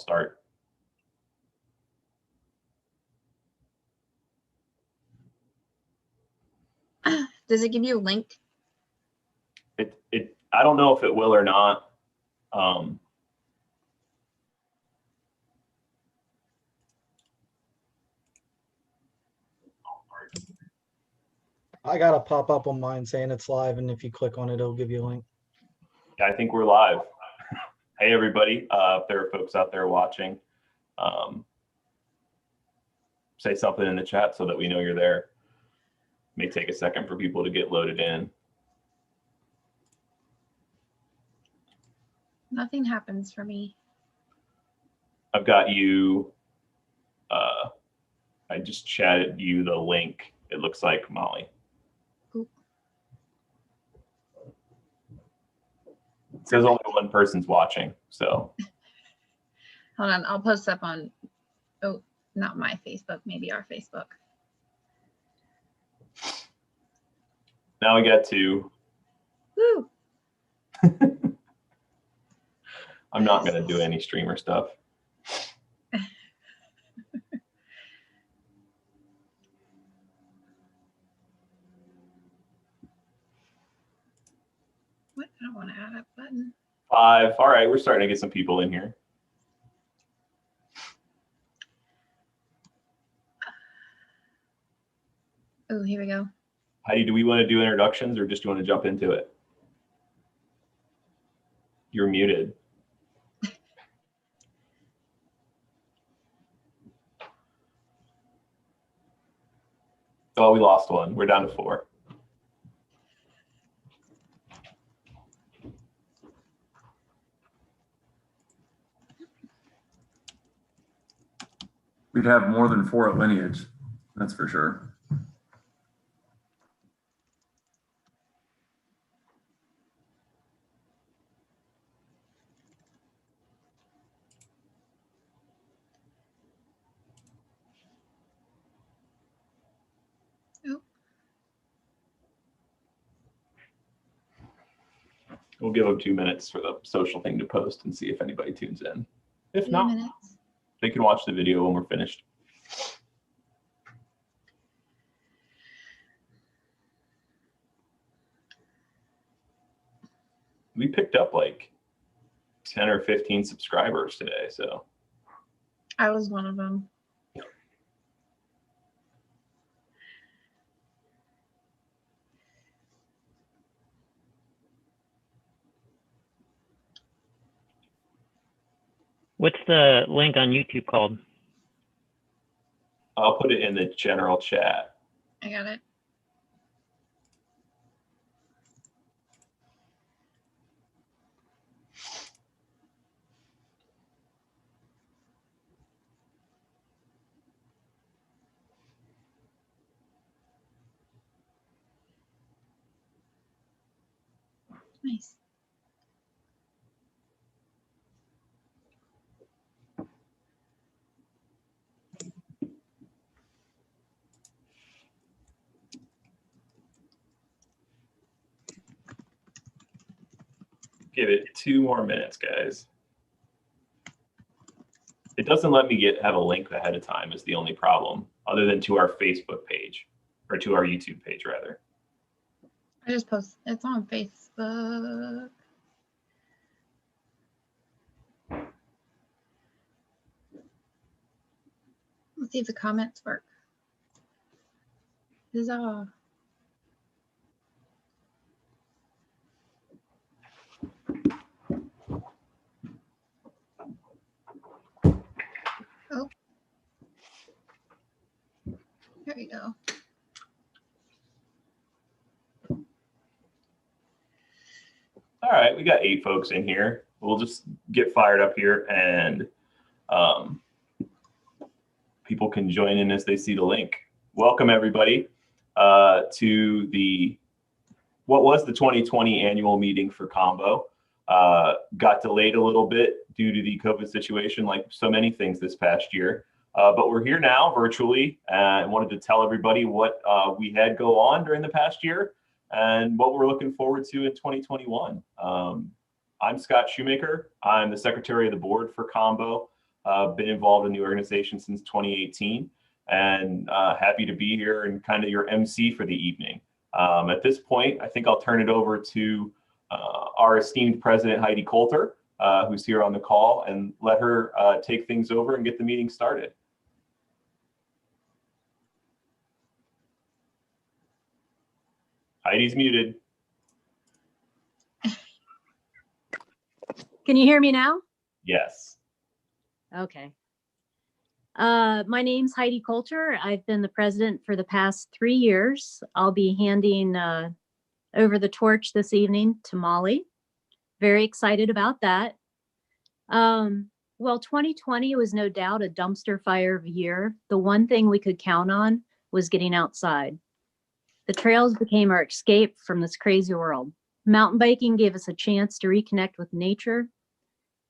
start. Does it give you a link? I don't know if it will or not. I got a pop up on mine saying it's live, and if you click on it, it'll give you a link. Yeah, I think we're live. Hey, everybody. If there are folks out there watching, say something in the chat so that we know you're there. May take a second for people to get loaded in. Nothing happens for me. I've got you. I just chatted you the link. It looks like, Molly. Oop. It says only one person's watching, so. Hold on, I'll post up on, oh, not my Facebook, maybe our Facebook. Now we got two. Woo! I'm not going to do any streamer stuff. What? I don't want to add a button. 5. All right, we're starting to get some people in here. Oh, here we go. Heidi, do we want to do introductions or just do you want to jump into it? You're muted. Oh, we lost one. We're down to 4. We'd have more than 4 at Lineage, that's for sure. Oh, We'll give them 2 minutes for the social thing to post and see if anybody tunes in. If 2 not, minutes. they can watch the video when we're finished. We picked up like 10 or 15 subscribers today, so. I was one of them. What's the link on YouTube called? I'll put it in the general chat. I got it. Nice. Give it 2 more minutes, guys. It doesn't let me have a link ahead of time is the only problem, other than to our Facebook page, or to our YouTube page, rather. I just posted. It's on Facebook. Let's see if the comments work. Huzzah. Oh. There we go. All right, we got 8 folks in here. We'll just get fired up here, and people can join in as they see the link. Welcome, everybody, to what was the 2020 annual meeting for Combo. Got delayed a little bit due to the COVID situation, like so many things this past year. But we're here now virtually, and wanted to tell everybody what we had go on during the past year and what we're looking forward to in 2021. I'm Scott Shoemaker. I'm the secretary of the board for Combo. Been involved in the organization since 2018, and happy to be here and kind of your MC for the evening. At this point, I think I'll turn it over to our esteemed president, Heidi Coulter, who's here on the call, and let her take things over and get the meeting started. Heidi's muted. Can you hear me now? Yes. Okay. My name's Heidi Coulter. I've been the president for the past 3 years. I'll be handing over the torch this evening to Molly. Very excited about that. Well, 2020 was no doubt a dumpster fire of a year. The one thing we could count on was getting outside. The trails became our escape from this crazy world. Mountain biking gave us a chance to reconnect with nature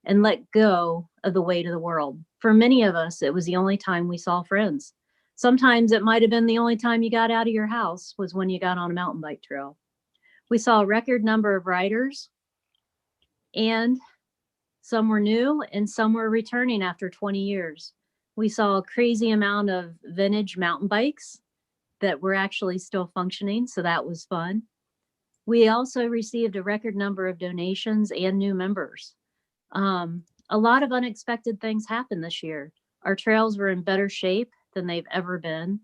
and let go of the weight of the world. For many of us, it was the only time we saw friends. Sometimes it might have been the only time you got out of your house was when you got on a mountain bike trail. We saw a record number of riders, and some were new and some were returning after 20 years. We saw a crazy amount of vintage mountain bikes that were actually still functioning, so that was fun. We also received a record number of donations and new members. A lot of unexpected things happened this year. Our trails were in better shape than they've ever been.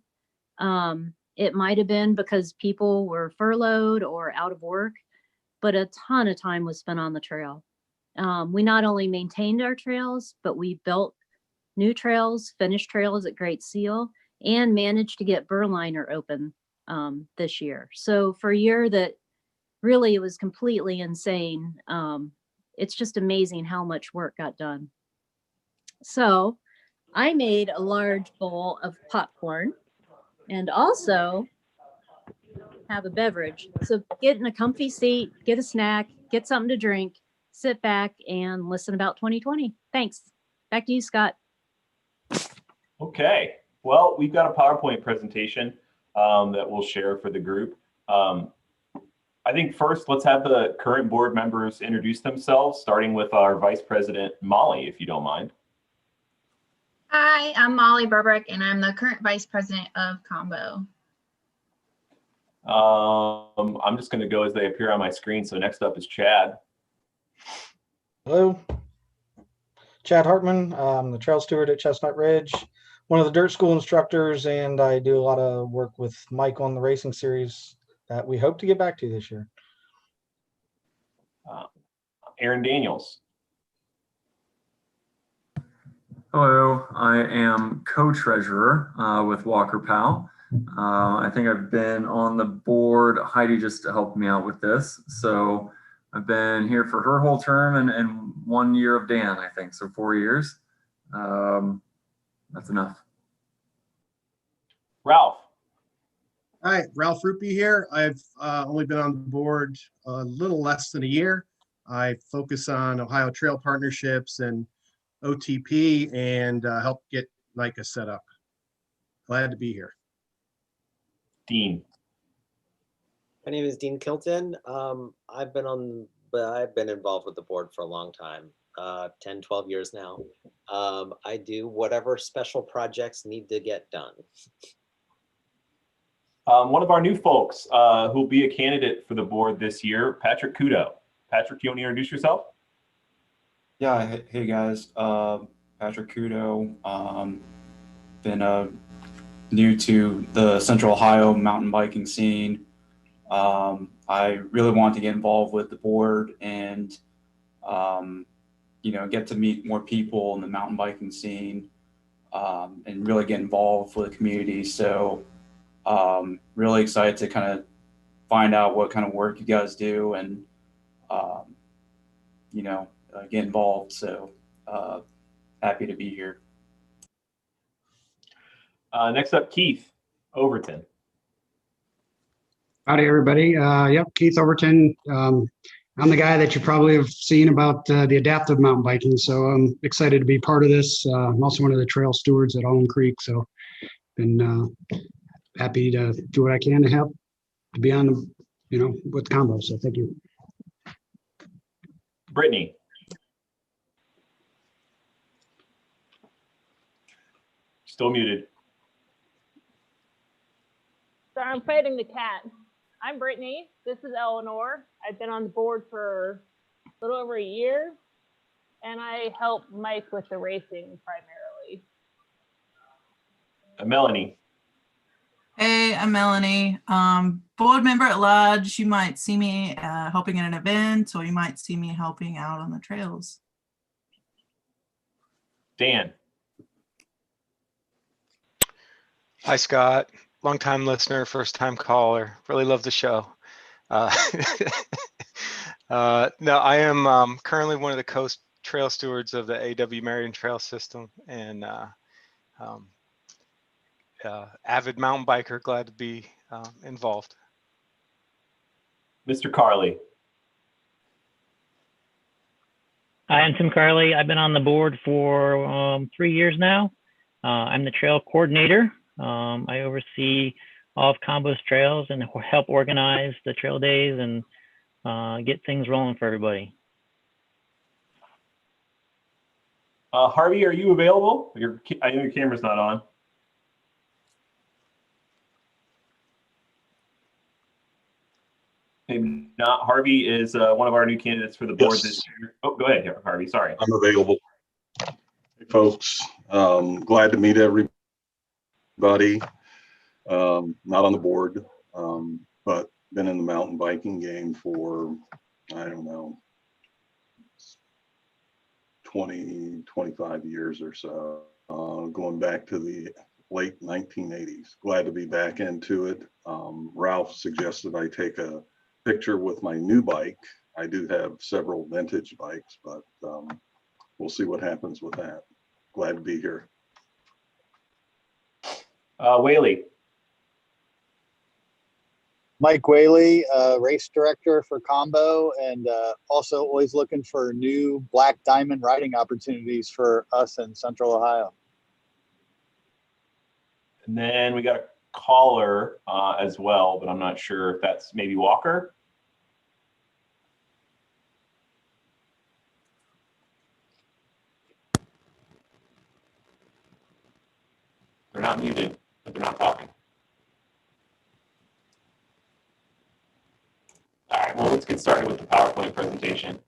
It might have been because people were furloughed or out of work, but a ton of time was spent on the trail. We not only maintained our trails, but we built new trails, finished trails at Great Seal, and managed to get Burliner open this year. So for a year that really was completely insane, it's just amazing how much work got done. So I made a large bowl of popcorn and also have a beverage. So get in a comfy seat, get a snack, get something to drink, sit back and listen about 2020. Thanks. Back to you, Scott. Okay. Well, we've got a PowerPoint presentation that we'll share for the group. I think first, let's have the current board members introduce themselves, starting with our Vice President, Molly, if you don't mind. Hi, I'm Molly Burbrick, and I'm the current Vice President of Combo. I'm just going to go as they appear on my screen. So next up is Chad. Hello. Chad Hartman. I'm the trail steward at Chestnut Ridge, one of the dirt school instructors, and I do a lot of work with Mike on the racing series that we hope to get back to this year. Aaron Daniels. Hello, I am co-treasurer with Walker Powell. I think I've been on the board, Heidi just helped me out with this. So I've been here for her whole term and 1 year of Dan, I think, so 4 years. That's enough. Ralph. Hi, Ralph Rupi here. I've only been on the board a little less than a year. I focus on Ohio Trail Partnerships and OTP and help get NICA set up. Glad to be here. Dean. My name is Dean Kilton. I've been involved with the board for a long time, 10, 12 years now. I do whatever special projects need to get done. One of our new folks who'll be a candidate for the board this year, Patrick Kudo. Patrick, you want to introduce yourself? Yeah, hey guys, Patrick Kudo. Been new to the Central Ohio mountain biking scene. I really want to get involved with the board and get to meet more people in the mountain biking scene and really get involved with the community. So really excited to kind of find out what kind of work you guys do and get involved. So happy to be here. Next up, Keith Overton. Howdy, everybody. Yep, Keith Overton. I'm the guy that you probably have seen about the adaptive mountain biking. So I'm excited to be part of this. I'm also one of the trail stewards at Allen Creek. So been happy to do what I can to help to be on, with Combo. So thank you. Brittany. Still muted. Sorry, I'm fighting the cat. I'm Brittany. This is Eleanor. I've been on the board for a little over a year, and I help Mike with the racing primarily. Melanie. Hey, I'm Melanie. Board member at large. You might see me helping at an event, or you might see me helping out on the trails. Dan. Hi, Scott. Longtime listener, first time caller. Really love the show. No, I am currently one of the coast trail stewards of the A.W. Marion Trail System, and avid mountain biker. Glad to be involved. Mr. Carley. Hi, I'm Tim Carley. I've been on the board for 3 years now. I'm the trail coordinator. I oversee all of Combo's trails and help organize the trail days and get things rolling for everybody. Harvey, are you available? I know your camera's not on. Maybe not. Harvey is one of our new candidates for the board this year. Oh, go ahead, Harvey. Sorry. I'm available. Hey, folks. Glad to meet everybody. Not on the board, but been in the mountain biking game for, I don't know, 20, 25 years or so, going back to the late 1980s. Glad to be back into it. Ralph suggested I take a picture with my new bike. I do have several vintage bikes, but we'll see what happens with that. Glad to be here. Whaley. Mike Whaley, race director for Combo, and also always looking for new Black Diamond riding opportunities for us in Central Ohio. And then we got a caller as well, but I'm not sure if that's maybe Walker. They're not muted, but they're not talking. All right, well, let's get started with the PowerPoint presentation.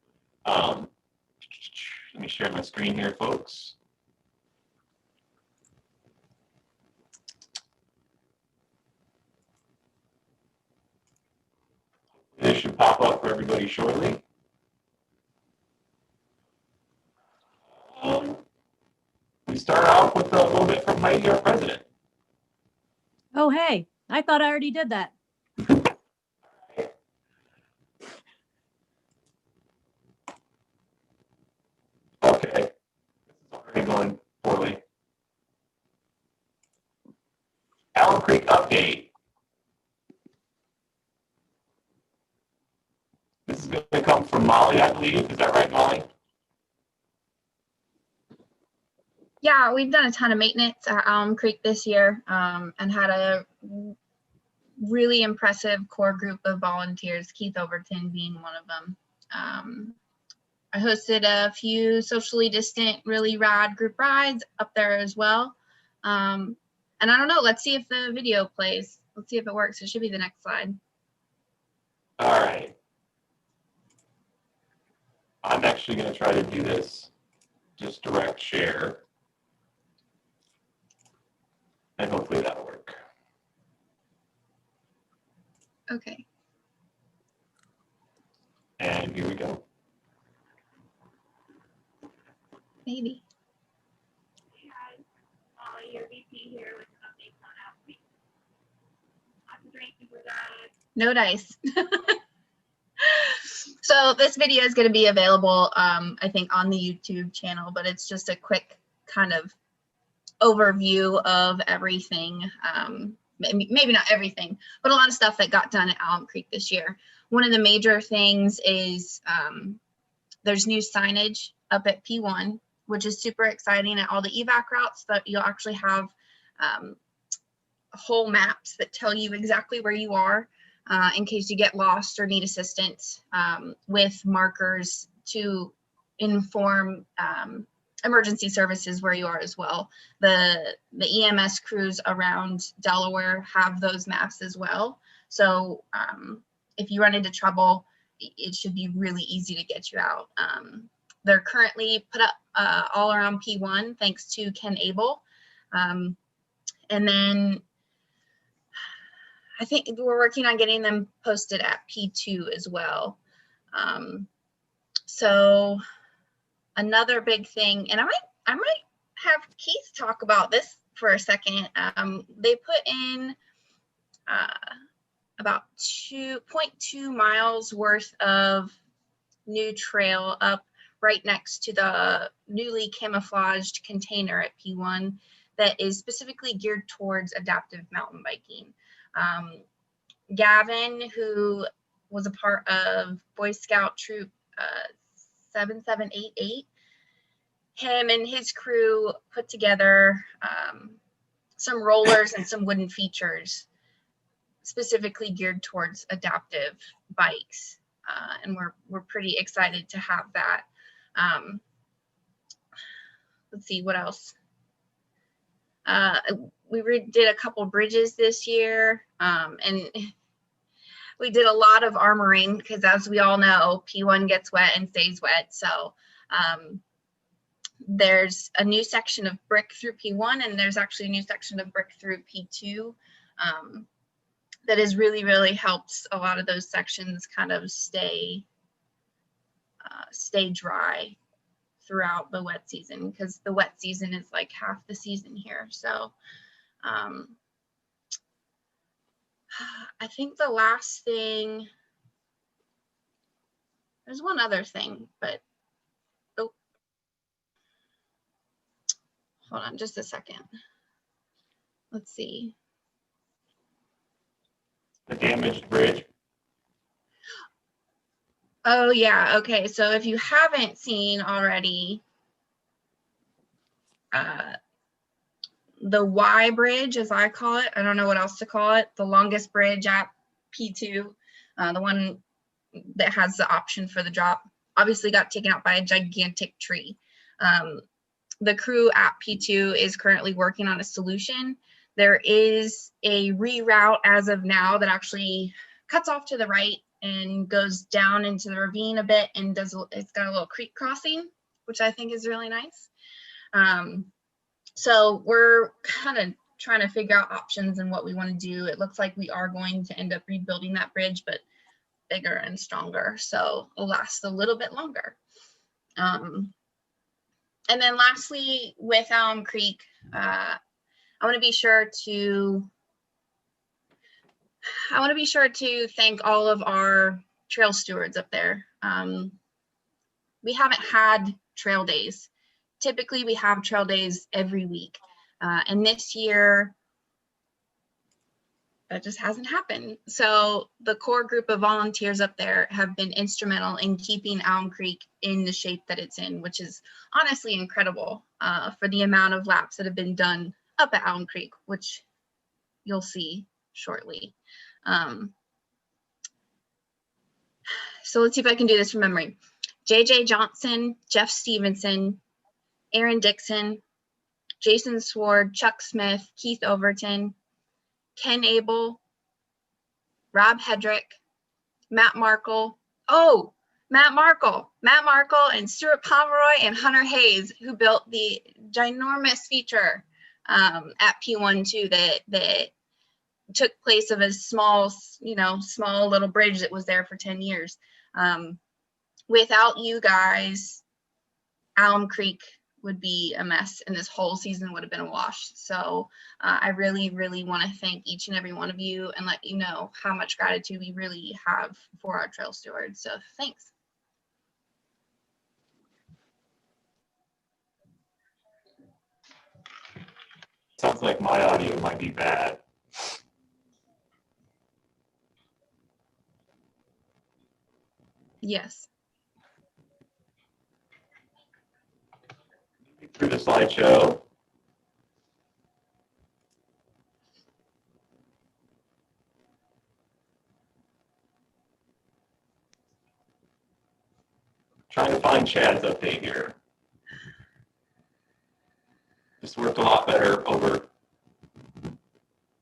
Let me share my screen here, folks. This should pop up for everybody shortly. We start off with a little bit from Heidi, our president. Oh, hey, I thought I already did that. Okay, this is already going poorly. Allen Creek update. This is going to come from Molly, I believe. Is that right, Molly? Yeah, we've done a ton of maintenance at Alum Creek this year and had a really impressive core group of volunteers, Keith Overton being one of them. I hosted a few socially distant, really rad group rides up there as well. And I don't know, let's see if the video plays. Let's see if it works. It should be the next slide. All right. I'm actually going to try to do this, just direct share. And hopefully that'll work. Okay. And here we go. Maybe. No dice. So this video is going to be available, I think, on the YouTube channel, but it's just a quick kind of overview of everything. Maybe not everything, but a lot of stuff that got done at Alum Creek this year. One of the major things is there's new signage up at P1, which is super exciting at all the evac routes, that you'll actually have whole maps that tell you exactly where you are in case you get lost or need assistance, with markers to inform emergency services where you are as well. The EMS crews around Delaware have those maps as well. So if you run into trouble, it should be really easy to get you out. They're currently put up all around P1 thanks to Ken Abel. And then I think we're working on getting them posted at P2 as well. So another big thing, and I might have Keith talk about this for a second. They put in about 2.2 miles worth of new trail up right next to the newly camouflaged container at P1 that is specifically geared towards adaptive mountain biking. Gavin, who was a part of Boy Scout Troop 7788, him and his crew put together some rollers and some wooden features specifically geared towards adaptive bikes. And we're pretty excited to have that. Let's see what else. We did a couple bridges this year, and we did a lot of armoring because, as we all know, P1 gets wet and stays wet. So there's a new section of brick through P1, and there's actually a new section of brick through P2 that has really, really helped a lot of those sections kind of stay dry throughout the wet season, because the wet season is like half the season here. So I think the last thing, there's one other thing, but oh, hold on just a second. Let's see. The damaged bridge. Oh yeah, okay. So if you haven't seen already, the Y bridge, as I call it, I don't know what else to call it, the longest bridge at P2, the one that has the option for the drop, obviously got taken out by a gigantic tree. The crew at P2 is currently working on a solution. There is a reroute as of now that actually cuts off to the right and goes down into the ravine a bit, and it's got a little creek crossing, which I think is really nice. So we're kind of trying to figure out options and what we want to do. It looks like we are going to end up rebuilding that bridge, but bigger and stronger, so it'll last a little bit longer. And then lastly, with Elm Creek, I want to be sure to thank all of our trail stewards up there. We haven't had trail days. Typically, we have trail days every week. And this year, that just hasn't happened. So the core group of volunteers up there have been instrumental in keeping Elm Creek in the shape that it's in, which is honestly incredible for the amount of laps that have been done up at Elm Creek, which you'll see shortly. So let's see if I can do this from memory. JJ Johnson, Jeff Stevenson, Aaron Dixon, Jason Sword, Chuck Smith, Keith Overton, Ken Abel, Rob Hedrick, Matt Markle. Oh, Matt Markle and Stuart Pomeroy and Hunter Hayes, who built the ginormous feature at P1 too, that took place of a small little bridge that was there for 10 years. Without you guys, Elm Creek would be a mess, and this whole season would have been a wash. So I really, really want to thank each and every one of you and let you know how much gratitude we really have for our trail stewards. So thanks. Sounds like my audio might be bad. Yes. Through the slideshow. Trying to find Chad's update here. just worked a lot better over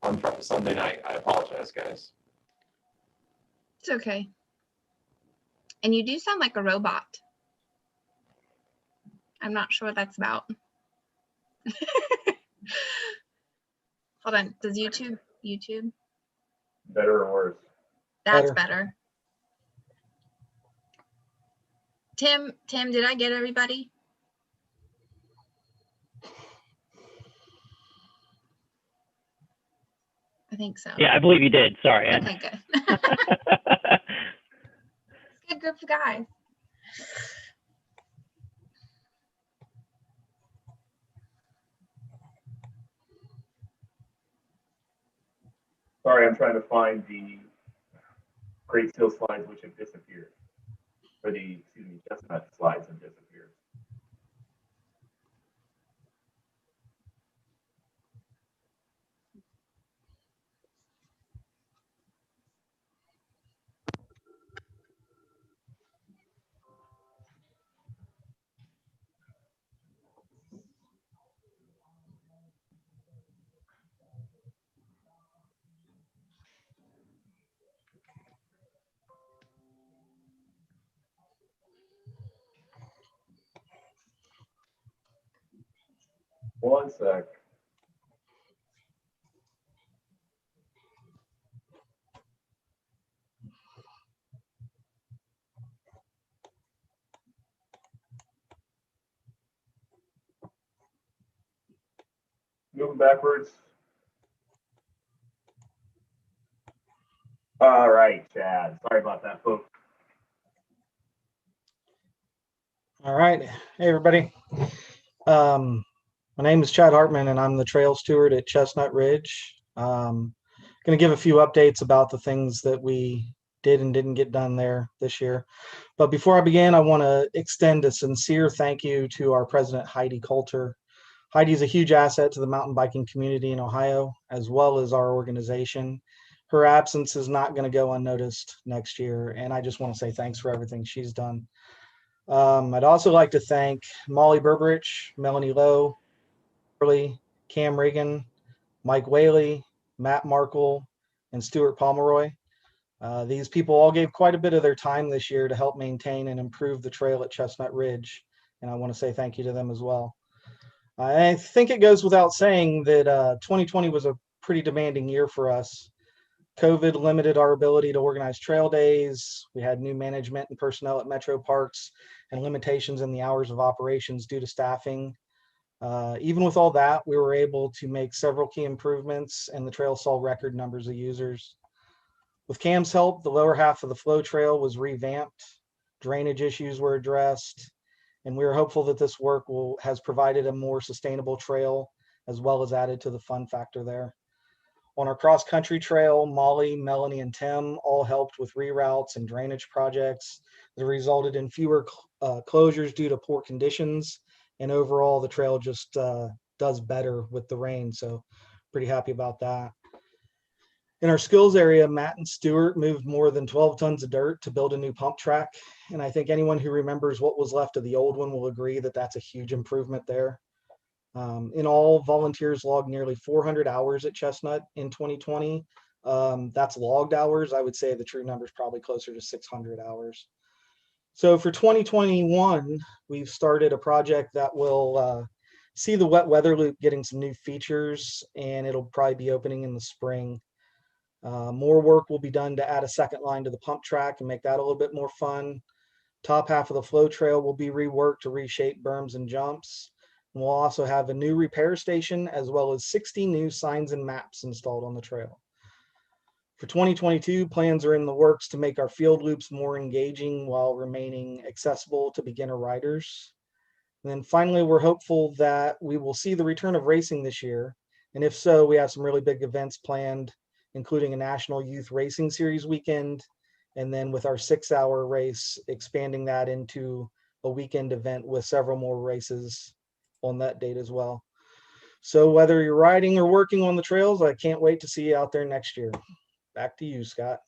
on Sunday night. I apologize, guys. It's okay. And you do sound like a robot. I'm not sure what that's about. Hold on. Does YouTube? Better or worse? That's better. Tim, did I get everybody? I think so. Yeah, I believe you did. Sorry. Okay, good. Good group of guys. Sorry, I'm trying to find the Great Seal slides which have disappeared. Or the, excuse me, Chestnut slides have disappeared. One sec. Moving backwards. All right, Chad. Sorry about that, folks. All right. Hey, everybody. My name is Chad Hartman, and I'm the trail steward at Chestnut Ridge. Going to give a few updates about the things that we did and didn't get done there this year. But before I begin, I want to extend a sincere thank you to our president, Heidi Coulter. Heidi is a huge asset to the mountain biking community in Ohio, as well as our organization. Her absence is not going to go unnoticed next year, and I just want to say thanks for everything she's done. I'd also like to thank Molly Berberich, Melanie Lowe, Cam Regan, Mike Whaley, Matt Markle, and Stuart Pomeroy. These people all gave quite a bit of their time this year to help maintain and improve the trail at Chestnut Ridge, and I want to say thank you to them as well. I think it goes without saying that 2020 was a pretty demanding year for us. COVID limited our ability to organize trail days. We had new management and personnel at Metro Parks and limitations in the hours of operations due to staffing. Even with all that, we were able to make several key improvements, and the trail saw record numbers of users. With Cam's help, the lower half of the flow trail was revamped, drainage issues were addressed, and we are hopeful that this work has provided a more sustainable trail, as well as added to the fun factor there. On our cross-country trail, Molly, Melanie, and Tim all helped with reroutes and drainage projects that resulted in fewer closures due to poor conditions. And overall, the trail just does better with the rain. So pretty happy about that. In our skills area, Matt and Stuart moved more than 12 tons of dirt to build a new pump track. And I think anyone who remembers what was left of the old one will agree that that's a huge improvement there. In all, volunteers logged nearly 400 hours at Chestnut in 2020. That's logged hours. I would say the true number is probably closer to 600 hours. So for 2021, we've started a project that will see the wet weather loop getting some new features, and it'll probably be opening in the spring. More work will be done to add a second line to the pump track and make that a little bit more fun. Top half of the flow trail will be reworked to reshape berms and jumps. And we'll also have a new repair station, as well as 60 new signs and maps installed on the trail. For 2022, plans are in the works to make our field loops more engaging while remaining accessible to beginner riders. And then finally, we're hopeful that we will see the return of racing this year. And if so, we have some really big events planned, including a National Youth Racing Series weekend, and then with our 6-hour race, expanding that into a weekend event with several more races on that date as well. So whether you're riding or working on the trails, I can't wait to see you out there next year. Back to you, Scott.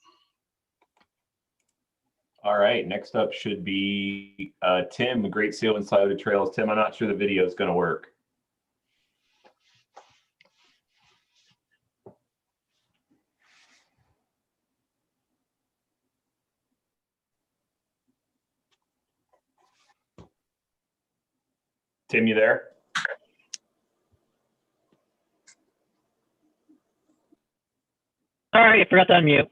All right, next up should be Tim, Great Seal and Scioto Trails. Tim, I'm not sure the video is going to work. Tim, you there? Sorry, I forgot to unmute.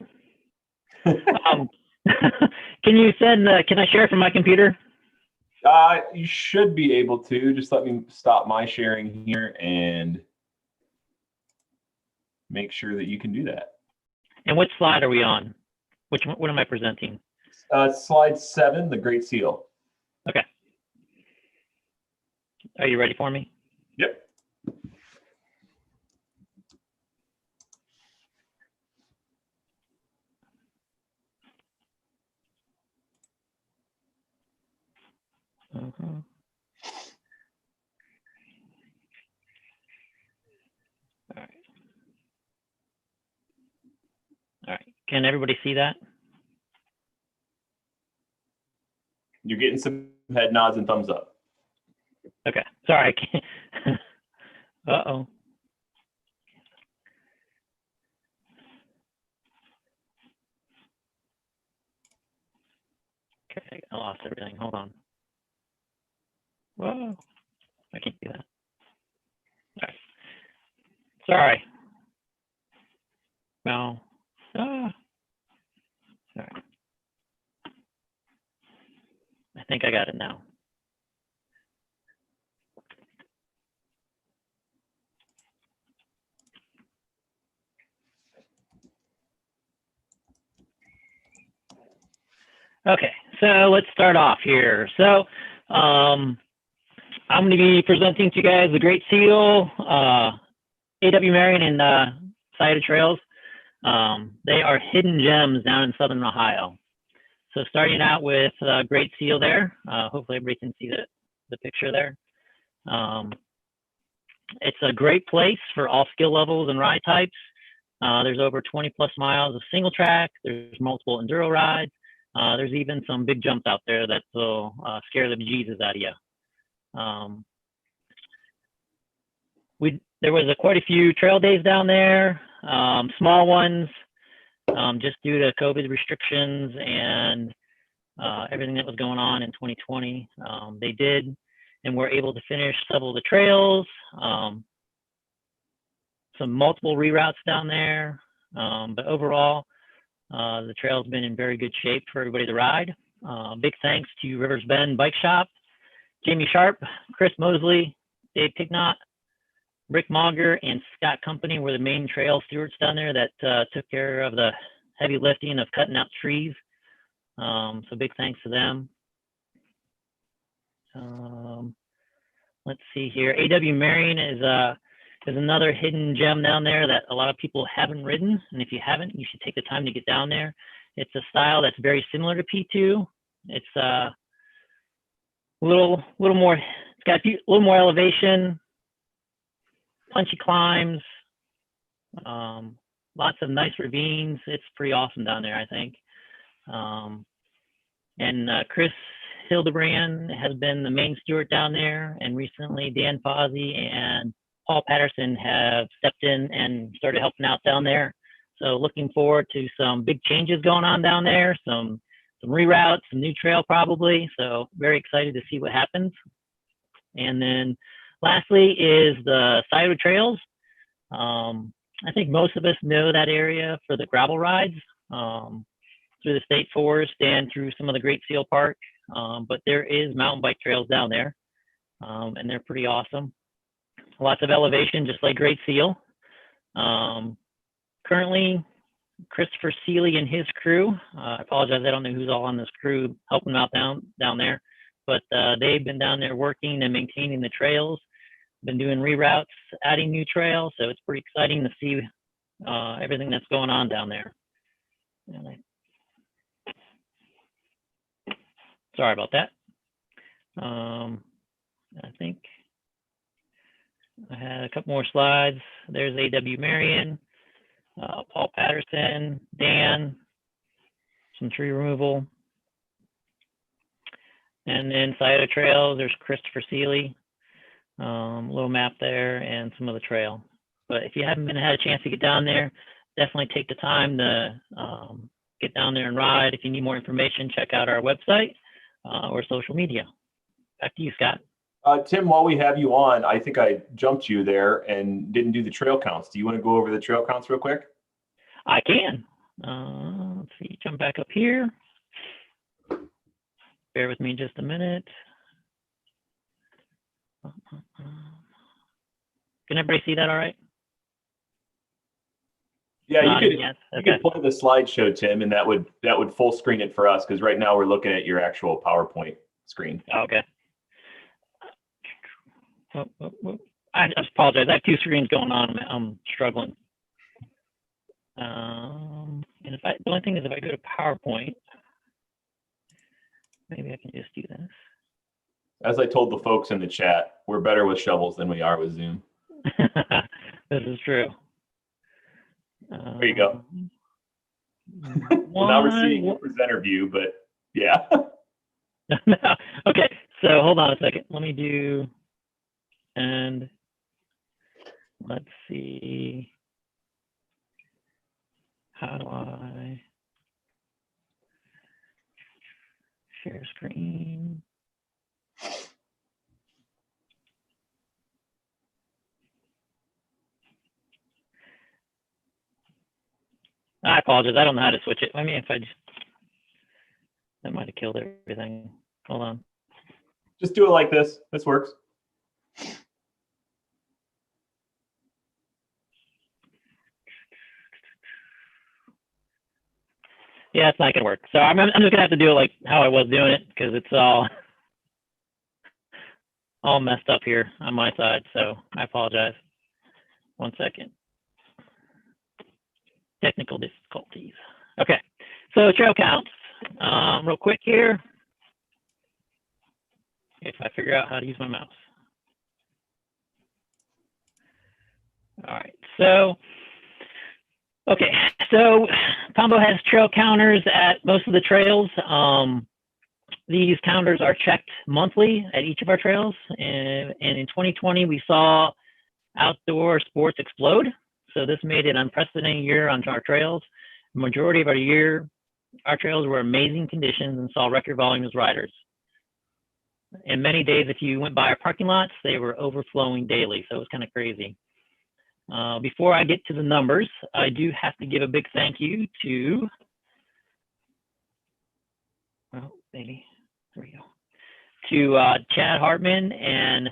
Can you send, can I share it from my computer? You should be able to. Just let me stop my sharing here and make sure that you can do that. And which slide are we on? What am I presenting? Slide 7, the Great Seal. Okay. Are you ready for me? Yep. Uh-huh. All right. All right. Can everybody see that? You're getting some head nods and thumbs up. Okay. Sorry. I can't. Uh-oh. Okay, I lost everything. Hold on. Whoa. I can't do that. All right. Sorry. No. All right. I think I got it now. Okay, so let's start off here. So I'm going to be presenting to you guys the Great Seal, A.W. Marion, and Scioto Trails. They are hidden gems down in southern Ohio. So starting out with Great Seal there. Hopefully everybody can see the picture there. It's a great place for all skill levels and ride types. There's over 20 plus miles of single track. There's multiple enduro rides. There's even some big jumps out there that will scare the bejesus out of you. There was quite a few trail days down there, small ones, just due to COVID restrictions and everything that was going on in 2020. They did and were able to finish several of the trails, some multiple reroutes down there, but overall, the trail's been in very good shape for everybody to ride. Big thanks to Rivers Bend Bike Shop, Jamie Sharp, Chris Mosley, Dave Pignott, Rick Monger, and Scott Company were the main trail stewards down there that took care of the heavy lifting of cutting out trees. So big thanks to them. Let's see here. A.W. Marion is another hidden gem down there that a lot of people haven't ridden. And if you haven't, you should take the time to get down there. It's a style that's very similar to P2. It's a little more, it's got a little more elevation, punchy climbs, lots of nice ravines. It's pretty awesome down there, I think. And Chris Hildebrand has been the main steward down there, and recently Dan Fozzie and Paul Patterson have stepped in and started helping out down there. So looking forward to some big changes going on down there, some reroutes, some new trail probably. So very excited to see what happens. And then lastly is the Scioto Trails. I think most of us know that area for the gravel rides through the state forest and through some of the Great Seal Park. But there is mountain bike trails down there, and they're pretty awesome. Lots of elevation, just like Great Seal. Currently, Christopher Seeley and his crew, I apologize, I don't know who's all on this crew helping out down there, but they've been down there working and maintaining the trails, been doing reroutes, adding new trails, so it's pretty exciting to see everything that's going on down there. Sorry about that. I think I had a couple more slides. There's A.W. Marion, Paul Patterson, Dan, some tree removal. And then Scioto Trails, there's Christopher Seeley, little map there, and some of the trail. But if you haven't had a chance to get down there, definitely take the time to get down there and ride. If you need more information, check out our website or social media. Back to you, Scott. Tim, while we have you on, I think I jumped you there and didn't do the trail counts. Do you want to go over the trail counts real quick? I can. Let's see, jump back up here. Bear with me just a minute. Can everybody see that all right? Yeah, you Nodding, could, yes. you Okay. could play the slideshow, Tim, and that would full screen it for us, because right now we're looking at your actual PowerPoint screen. Okay. I just apologize. I have two screens going on. I'm struggling. And the only thing is, if I go to PowerPoint, maybe I can just do this. As I told the folks in the chat, we're better with shovels than we are with Zoom. This is true. There you go. Well, now we're seeing the presenter view, but yeah. Okay, so hold on a second. Let me do, and let's see. How do I share screen? I apologize. I don't know how to switch it. I mean, if I just, that might have killed everything. Hold on. Just do it like this. This works. Yeah, it's not gonna work. So I'm just gonna have to do it like how I was doing it, because it's all messed up here on my side. So I apologize. 1 second. Technical difficulties. Okay, so trail counts. Real quick here. If I figure out how to use my mouse. All right, so, okay, so Combo has trail counters at most of the trails. These counters are checked monthly at each of our trails. And in 2020, we saw outdoor sports explode. So this made it an unprecedented year on our trails. The majority of our year, our trails were amazing conditions and saw record volumes of riders. And many days, if you went by our parking lots, they were overflowing daily. So it was kind of crazy. Before I get to the numbers, I do have to give a big thank you to, oh, baby, there we go, to Chad Hartman and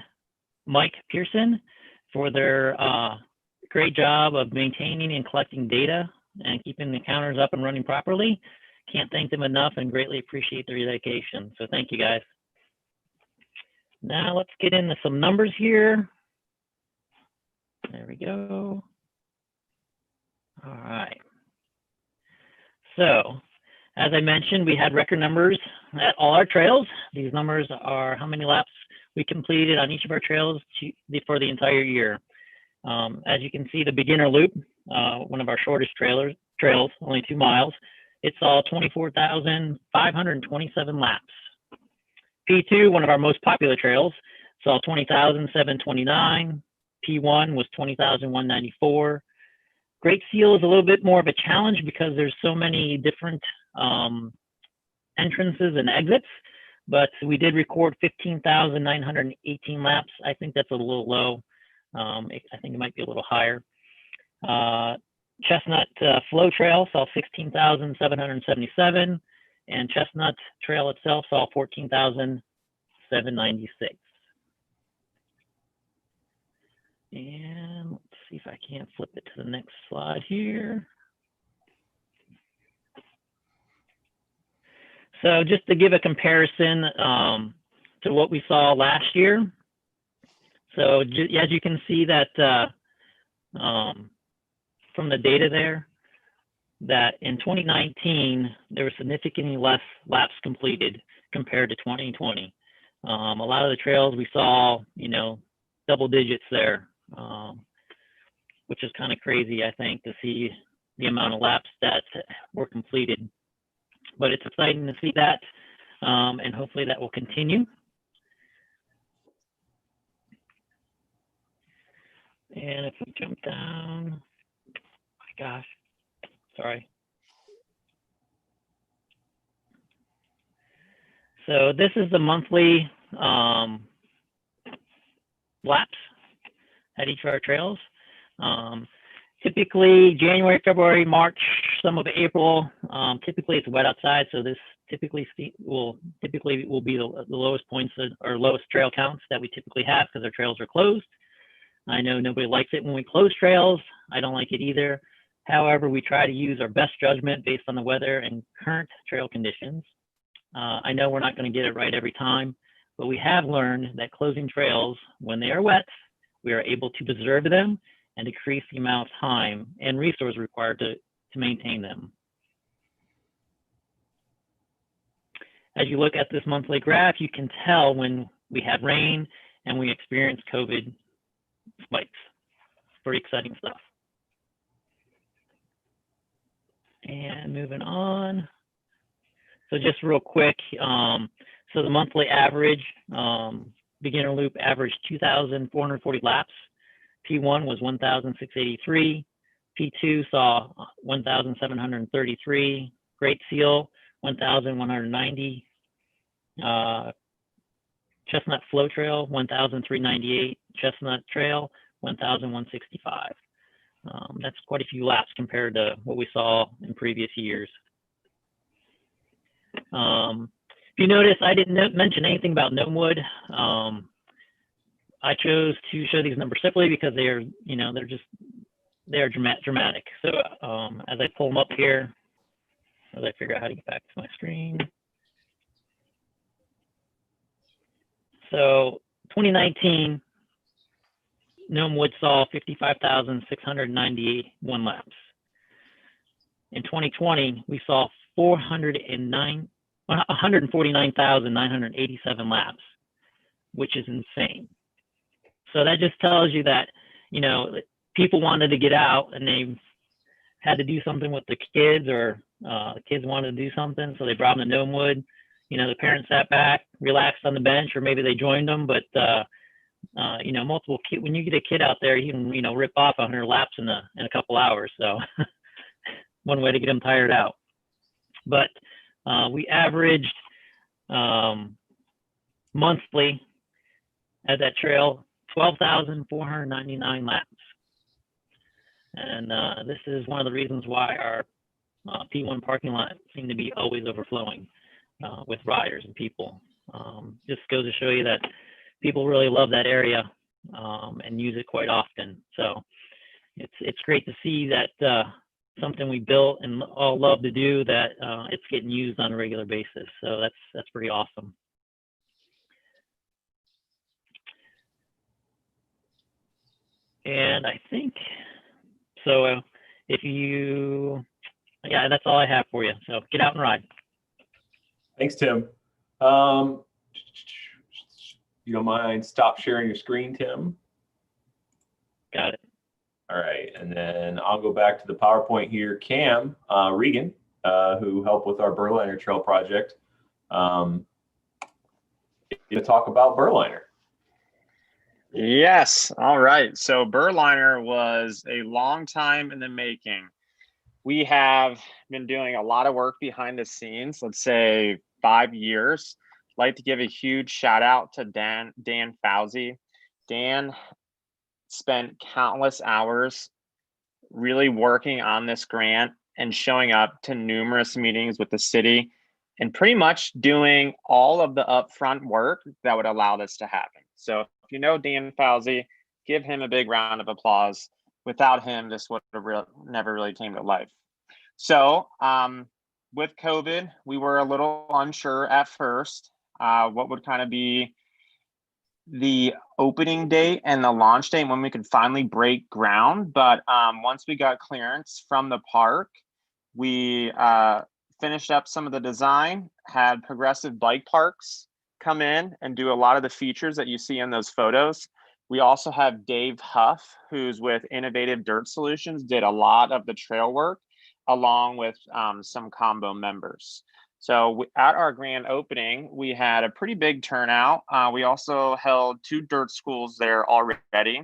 Mike Pearson for their great job of maintaining and collecting data and keeping the counters up and running properly. Can't thank them enough and greatly appreciate their dedication. So thank you, guys. Now let's get into some numbers here. There we go. All right. So, as I mentioned, we had record numbers at all our trails. These numbers are how many laps we completed on each of our trails for the entire year. As you can see, the beginner loop, one of our shortest trails, only 2 miles, it saw 24,527 laps. P2, one of our most popular trails, saw 20,729. P1 was 20,194. Great Seal is a little bit more of a challenge because there's so many different entrances and exits, but we did record 15,918 laps. I think that's a little low. I think it might be a little higher. Chestnut Flow Trail saw 16,777, and Chestnut Trail itself saw 14,796. And let's see if I can't flip it to the next slide here. So just to give a comparison to what we saw last year. So as you can see that from the data there, that in 2019, there were significantly less laps completed compared to 2020. A lot of the trails we saw, double digits there, which is kind of crazy, I think, to see the amount of laps that were completed. But it's exciting to see that, and hopefully that will continue. And if we jump down, my gosh, sorry. So this is the monthly laps at each of our trails. Typically January, February, March, some of April. Typically it's wet outside, so this typically will be the lowest points or lowest trail counts that we typically have because our trails are closed. I know nobody likes it when we close trails. I don't like it either. However, we try to use our best judgment based on the weather and current trail conditions. I know we're not going to get it right every time, but we have learned that closing trails when they are wet, we are able to preserve them and decrease the amount of time and resources required to maintain them. As you look at this monthly graph, you can tell when we have rain and we experience COVID spikes. Pretty exciting stuff. And moving on. So just real quick, so the monthly average, beginner loop averaged 2,440 laps. P1 was 1,683. P2 saw 1,733. Great Seal, 1,190. Chestnut Flow Trail, 1,398. Chestnut Trail, 1,165. That's quite a few laps compared to what we saw in previous years. If you notice, I didn't mention anything about Gnomewood. I chose to show these numbers simply because they are, they're dramatic. So as I pull them up here, as I figure out how to get back to my screen. So 2019, Gnomewood saw 55,691 laps. In 2020, we saw 149,987 laps, which is insane. So that just tells you that, people wanted to get out and they had to do something with the kids, or the kids wanted to do something, so they brought them to Gnomewood. The parents sat back, relaxed on the bench, or maybe they joined them, but multiple kids, when you get a kid out there, you can, rip off 100 laps in a couple hours. So one way to get them tired out. But we averaged monthly at that trail 12,499 laps. And this is one of the reasons why our P1 parking lot seemed to be always overflowing with riders and people. Just goes to show you that people really love that area and use it quite often. So it's great to see that something we built and all love to do, that it's getting used on a regular basis. So that's pretty awesome. And I think so. That's all I have for you. So get out and ride. Thanks, Tim. You don't mind stop sharing your screen, Tim? Got it. All right, and then I'll go back to the PowerPoint here. Cam Regan, who helped with our Burliner Trail project, to talk about Burliner. Yes. All right. So Burliner was a long time in the making. We have been doing a lot of work behind the scenes, let's say 5 years. I'd like to give a huge shout out to Dan Fauzi. Dan spent countless hours really working on this grant and showing up to numerous meetings with the city and pretty much doing all of the upfront work that would allow this to happen. So if you know Dan Fauzi, give him a big round of applause. Without him, this would have never really came to life. So with COVID, we were a little unsure at first what would kind of be the opening date and the launch date when we could finally break ground. But once we got clearance from the park, we finished up some of the design, had Progressive Bike Parks come in and do a lot of the features that you see in those photos. We also have Dave Huff, who's with Innovative Dirt Solutions, did a lot of the trail work along with some combo members. So at our grand opening, we had a pretty big turnout. We also held 2 dirt schools there already.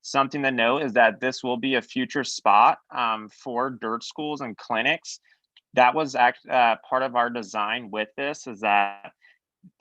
Something to note is that this will be a future spot for dirt schools and clinics. That was part of our design with this, is that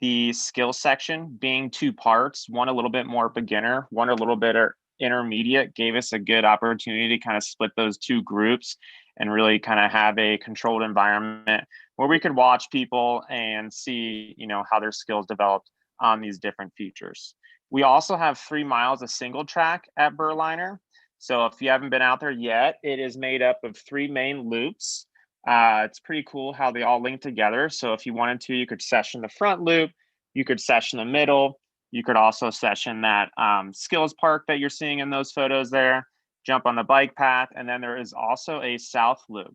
the skill section being 2 parts, one a little bit more beginner, one a little bit intermediate, gave us a good opportunity to kind of split those 2 groups and really kind of have a controlled environment where we could watch people and see, how their skills developed on these different features. We also have 3 miles of single track at Burliner. So if you haven't been out there yet, it is made up of 3 main loops. It's pretty cool how they all link together. So if you wanted to, you could session the front loop, you could session the middle, you could also session that skills park that you're seeing in those photos there, jump on the bike path, and then there is also a south loop.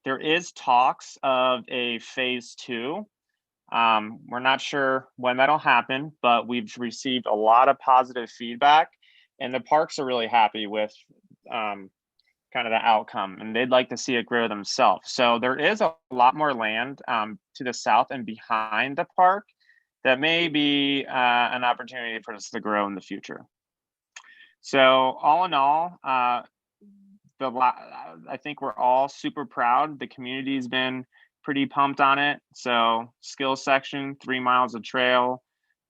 There is talks of a phase 2. We're not sure when that'll happen, but we've received a lot of positive feedback, and the parks are really happy with kind of the outcome, and they'd like to see it grow themselves. So there is a lot more land to the south and behind the park that may be an opportunity for us to grow in the future. So all in all, I think we're all super proud. The community's been pretty pumped on it. So skills section, 3 miles of trail,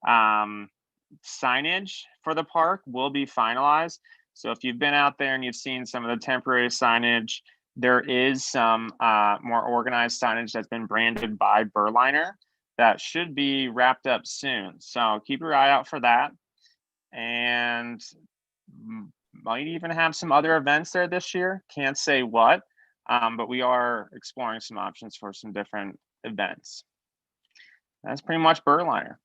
signage for the park will be finalized. So if you've been out there and you've seen some of the temporary signage, there is some more organized signage that's been branded by Burliner that should be wrapped up soon. So keep your eye out for that. And might even have some other events there this year. Can't say what, but we are exploring some options for some different events. That's pretty much Burliner.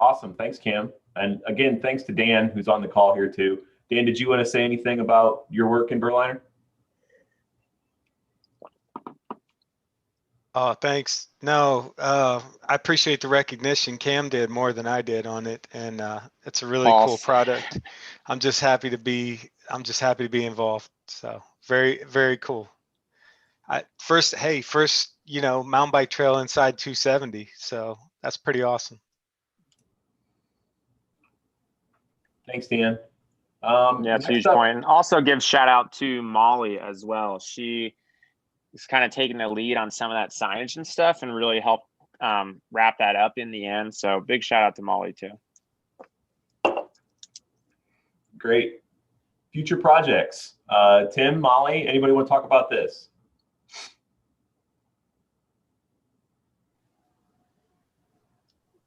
Awesome. Thanks, Cam. And again, thanks to Dan, who's on the call here too. Dan, did you want to say anything about your work in Burliner? Oh, thanks. No, I appreciate the recognition. Cam did more than I did on it, and it's a really cool product. I'm just happy to be involved. So very, very cool. First, mountain bike trail inside 270. So that's pretty awesome. Thanks, Dan. Yeah, it's a huge point. And also give shout out to Molly as well. She is kind of taking the lead on some of that signage and stuff and really helped wrap that up in the end. So big shout out to Molly too. Great. Future projects. Tim, Molly, anybody want to talk about this?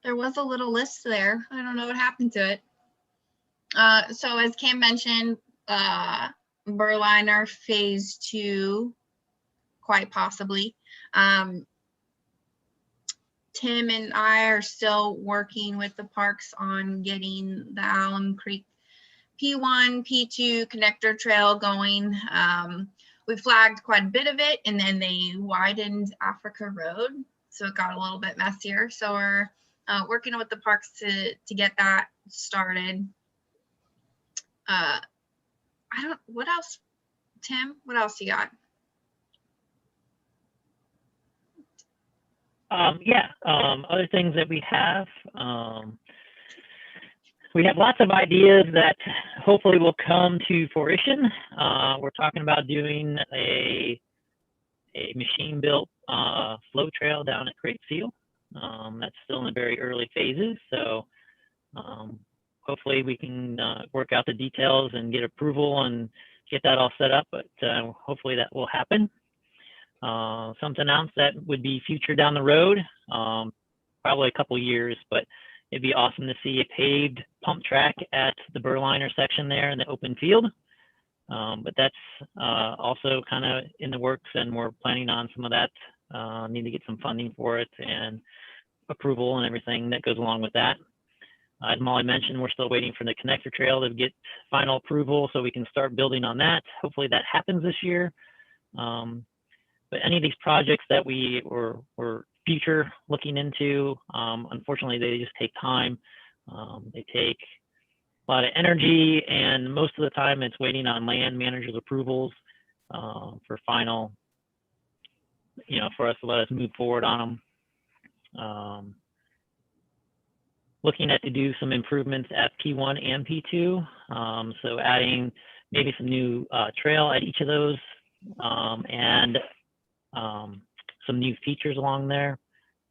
There was a little list there. I don't know what happened to it. So as Cam mentioned, Burliner phase 2, quite possibly. Tim and I are still working with the parks on getting the Alum Creek P1, P2 connector trail going. We flagged quite a bit of it, and then they widened Africa Road, so it got a little bit messier. So we're working with the parks to get that started. What else, Tim? What else you got? Other things that we have lots of ideas that hopefully will come to fruition. We're talking about doing a machine-built flow trail down at Great Seal. That's still in the very early phases, so hopefully we can work out the details and get approval and get that all set up, but hopefully that will happen. Something else that would be future down the road, probably a couple years, but it'd be awesome to see a paved pump track at the Burliner section there in the open field. But that's also kind of in the works, and we're planning on some of that. Need to get some funding for it and approval and everything that goes along with that. As Molly mentioned, we're still waiting for the connector trail to get final approval so we can start building on that. Hopefully that happens this year. But any of these projects that we were future looking into, unfortunately, they just take time. They take a lot of energy, and most of the time it's waiting on land managers' approvals for final, for us to let us move forward on them. Looking at to do some improvements at P1 and P2. So adding maybe some new trail at each of those, and some some new features along there,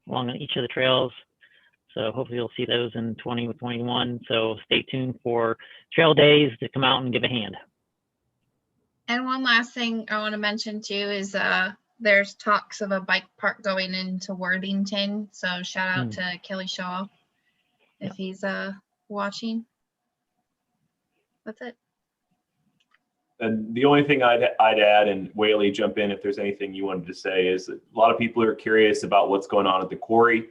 along each of the trails. So hopefully you'll see those in 2021. So stay tuned for trail days to come out and give a hand. And one last thing I want to mention too is there's talks of a bike park going into Worthington. So shout out to Kelly Shaw if he's watching. That's it. And the only thing I'd add, and Whaley, jump in if there's anything you wanted to say, is that a lot of people are curious about what's going on at the quarry.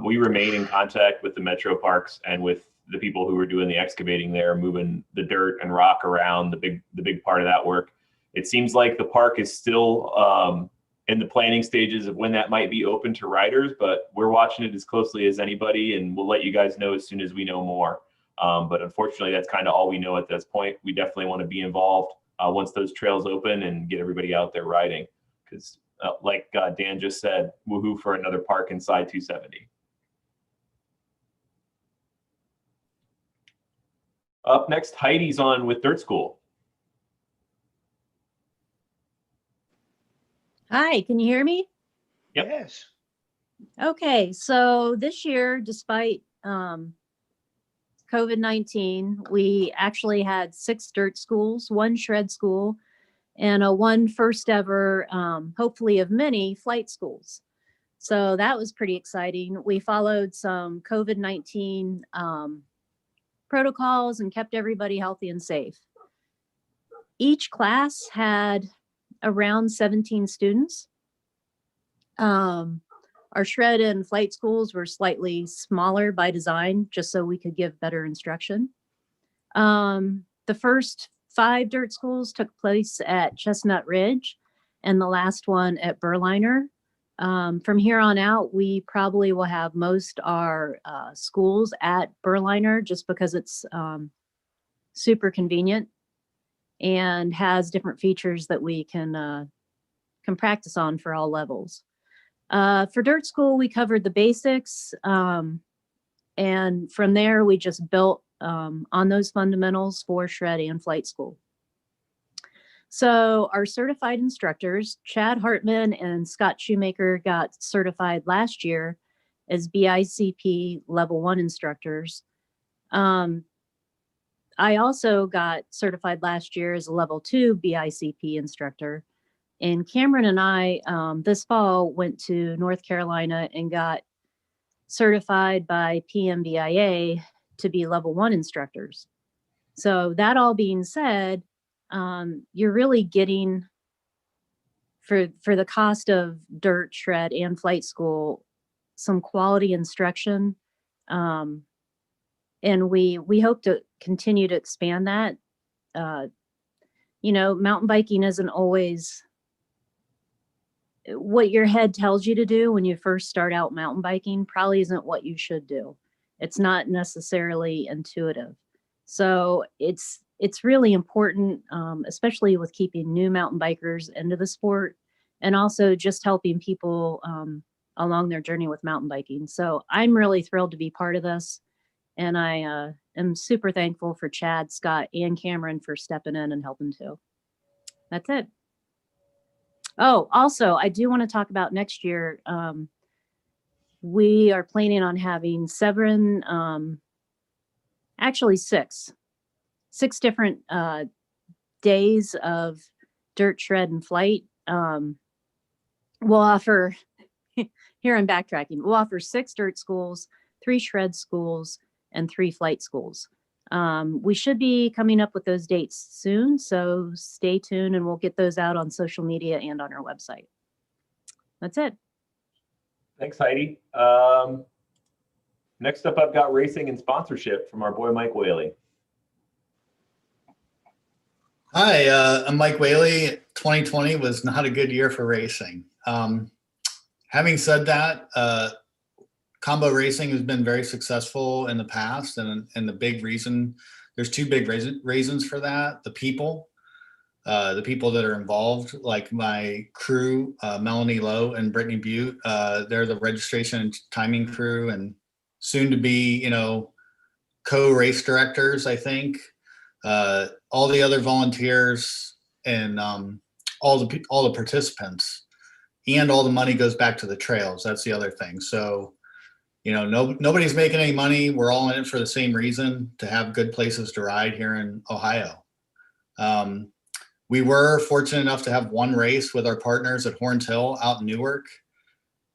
We remain in contact with the Metro Parks and with the people who are doing the excavating there, moving the dirt and rock around, the big part of that work. It seems like the park is still in the planning stages of when that might be open to riders, but we're watching it as closely as anybody, and we'll let you guys know as soon as we know more. But unfortunately, that's kind of all we know at this point. We definitely want to be involved once those trails open and get everybody out there riding, because like Dan just said, woohoo for another park inside 270. Up next, Heidi's on with Dirt School. Hi, can you hear me? Yep. Yes. Okay, so this year, despite COVID-19, we actually had 6 dirt schools, 1 shred school, and one first ever, hopefully of many, flight schools. So that was pretty exciting. We followed some COVID-19 protocols and kept everybody healthy and safe. Each class had around 17 students. Our shred and flight schools were slightly smaller by design, just so we could give better instruction. The first 5 dirt schools took place at Chestnut Ridge and the last one at Berliner. From here on out, we probably will have most our schools at Berliner just because it's super convenient and has different features that we can practice on for all levels. For dirt school, we covered the basics, and from there we just built on those fundamentals for shred and flight school. So our certified instructors, Chad Hartman and Scott Shoemaker, got certified last year as BICP level 1 instructors. I also got certified last year as a level 2 BICP instructor. And Cameron and I this fall went to North Carolina and got certified by PMBIA to be level 1 instructors. So that all being said, you're really getting, for the cost of dirt, shred, and flight school, some quality instruction. And we hope to continue to expand that. You know, mountain biking isn't always what your head tells you to do when you first start out mountain biking, probably isn't what you should do. It's not necessarily intuitive. So it's really important, especially with keeping new mountain bikers into the sport and also just helping people along their journey with mountain biking. So I'm really thrilled to be part of this. And I am super thankful for Chad, Scott, and Cameron for stepping in and helping too. That's it. Oh, also, I do want to talk about next year. We are planning on having 7, actually 6 different days of dirt, shred, and flight. We'll offer, here I'm backtracking, we'll offer 6 dirt schools, 3 shred schools, and 3 flight schools. We should be coming up with those dates soon, so stay tuned and we'll get those out on social media and on our website. That's it. Thanks, Heidi. Next up, I've got racing and sponsorship from our boy, Mike Whaley. Hi, I'm Mike Whaley. 2020 was not a good year for racing. Having said that, Combo Racing has been very successful in the past, and the big reason, there's 2 big reasons for that. The people that are involved, like my crew, Melanie Lowe and Brittany Butte, they're the registration and timing crew, and soon to be, you know, co-race directors, I think. All the other volunteers and all the participants. and all the money goes back to the trails. That's the other thing. So, nobody's making any money. We're all in it for the same reason, to have good places to ride here in Ohio. We were fortunate enough to have one race with our partners at Horns Hill out in Newark.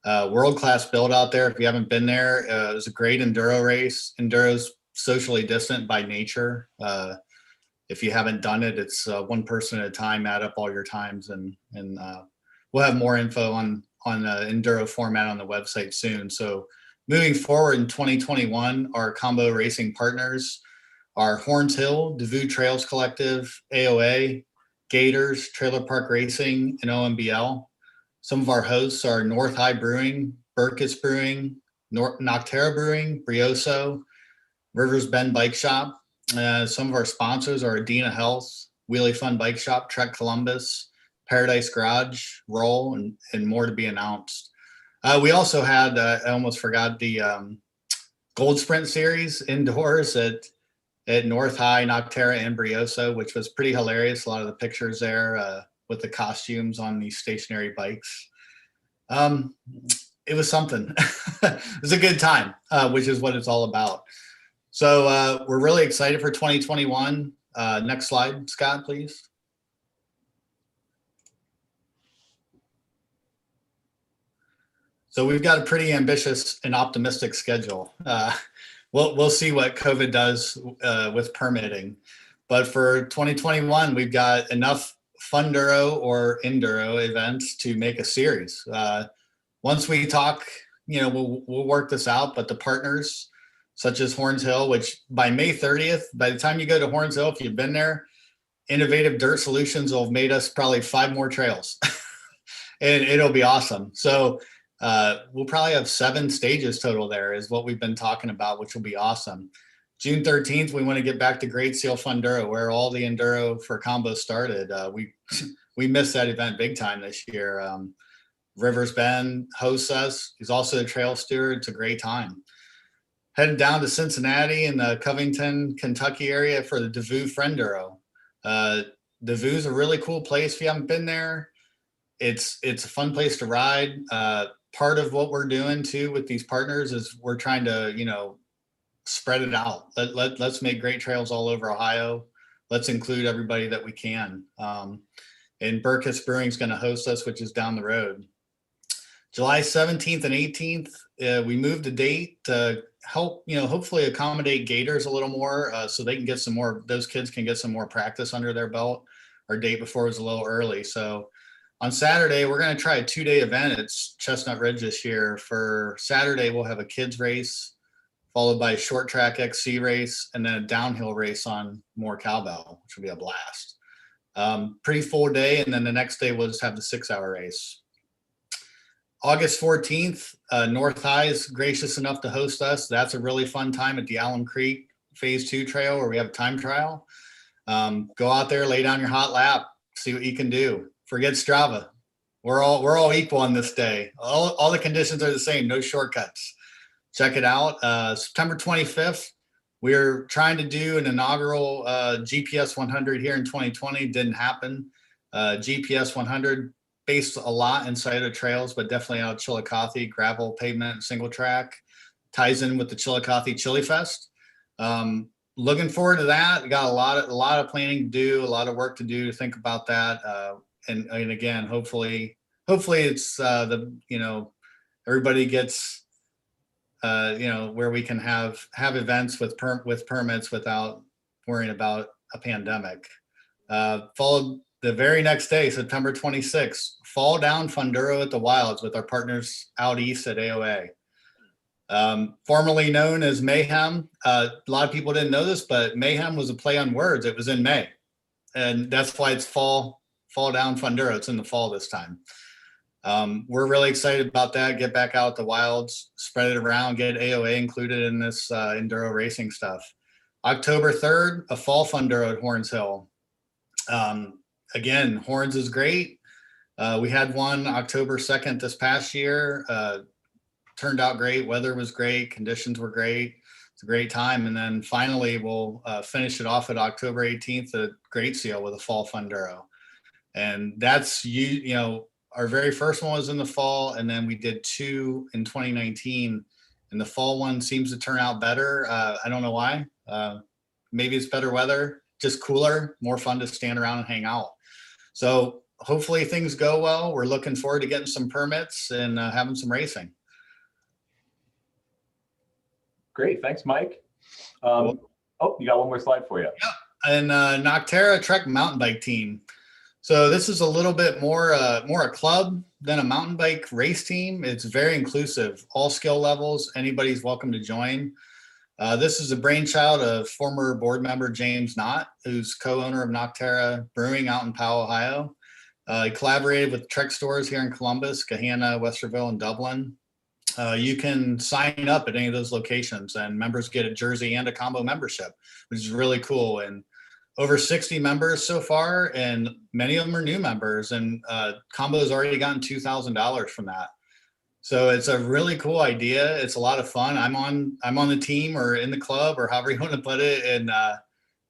World-class build out there. If you haven't been there, it was a great enduro race. Enduro's socially distant by nature. If you haven't done it, it's one person at a time, add up all your times, and we'll have more info on the enduro format on the website soon. So moving forward in 2021, our combo racing partners are Horns Hill, Devou Trails Collective, AOA, Gators, Trailer Park Racing, and OMBL. Some of our hosts are North High Brewing, Burkus Brewing, Nocterra Brewing, Brioso, Rivers Bend Bike Shop. Some of our sponsors are Adena Health, Wheelie Fun Bike Shop, Trek Columbus, Paradise Garage, Roll, and more to be announced. We also had, I almost forgot, the Gold Sprint Series indoors at North High, Nocterra, and Brioso, which was pretty hilarious. A lot of the pictures there with the costumes on these stationary bikes. It was something. It was a good time, which is what it's all about. So we're really excited for 2021. Next slide, Scott, please. So we've got a pretty ambitious and optimistic schedule. We'll see what COVID does with permitting. But for 2021, we've got enough Funduro or Enduro events to make a series. Once we talk, we'll work this out, but the partners such as Horns Hill, which by May 30th, by the time you go to Horns Hill, if you've been there, Innovative Dirt Solutions will have made us probably 5 more trails and it'll be awesome. So we'll probably have 7 stages total there is what we've been talking about, which will be awesome. June 13th, we want to get back to Great Seal Funduro, where all the enduro for combo started. We missed that event big time this year. Rivers Bend hosts us. He's also the trail steward. It's a great time. Heading down to Cincinnati in the Covington, Kentucky area for the Devou Frienduro. Devou's a really cool place if you haven't been there. It's a fun place to ride. Part of what we're doing too with these partners is we're trying to, spread it out. Let's make great trails all over Ohio. Let's include everybody that we can. And Burkus Brewing is going to host us, which is down the road. July 17th and 18th, we moved the date to help, hopefully accommodate Gators a little more so they can get some more, those kids can get some more practice under their belt. Our date before was a little early. So on Saturday, we're going to try a 2-day event at Chestnut Ridge this year. For Saturday, we'll have a kids race, followed by a short track XC race, and then a downhill race on more cowbell, which will be a blast. Pretty full day, and then the next day we'll just have the 6-hour race. August 14th, North High is gracious enough to host us. That's a really fun time at the Alum Creek Phase 2 trail where we have a time trial. Go out there, lay down your hot lap, see what you can do. Forget Strava. We're all equal on this day. All the conditions are the same, no shortcuts. Check it out. September 25th, we're trying to do an inaugural GPS 100 here in 2020. Didn't happen. GPS 100 based a lot inside of trails, but definitely out of Chillicothe, gravel, pavement, single track. Ties in with the Chillicothe Chili Fest. Looking forward to that. We got a lot of planning to do, a lot of work to do to think about that. And again, hopefully it's everybody gets where we can have events with permits without worrying about a pandemic. Followed the very next day, September 26th, Fall Down Funduro at the Wilds with our partners out east at AOA. Formerly known as Mayhem. A lot of people didn't know this, but Mayhem was a play on words. It was in May. And that's why it's Fall Down Funduro. It's in the fall this time. We're really excited about that. Get back out the wilds, spread it around, get AOA included in this enduro racing stuff. October 3rd, a fall Funduro at Horns Hill. Again, Horns is great. We had one October 2nd this past year. Turned out great. Weather was great. Conditions were great. It's a great time. And then finally, we'll finish it off at October 18th at Great Seal with a fall Funduro. And that's, our very first one was in the fall, and then we did 2 in 2019. And the fall one seems to turn out better. I don't know why. Maybe it's better weather, just cooler, more fun to stand around and hang out. So hopefully things go well. We're looking forward to getting some permits and having some racing. Great, thanks, Mike. Oh, you got one more slide for you. Yeah, and Nocterra Trek mountain bike team. So this is a little bit more a club than a mountain bike race team. It's very inclusive, all skill levels. Anybody's welcome to join. This is a brainchild of former board member James Knott, who's co-owner of Nocterra Brewing out in Powell, Ohio. He collaborated with Trek stores here in Columbus, Gahanna, Westerville, and Dublin. You can sign up at any of those locations, and members get a jersey and a combo membership, which is really cool. And over 60 members so far, and many of them are new members, and combo's already gotten $2,000 from that. So it's a really cool idea. It's a lot of fun. I'm on the team or in the club or however you want to put it. And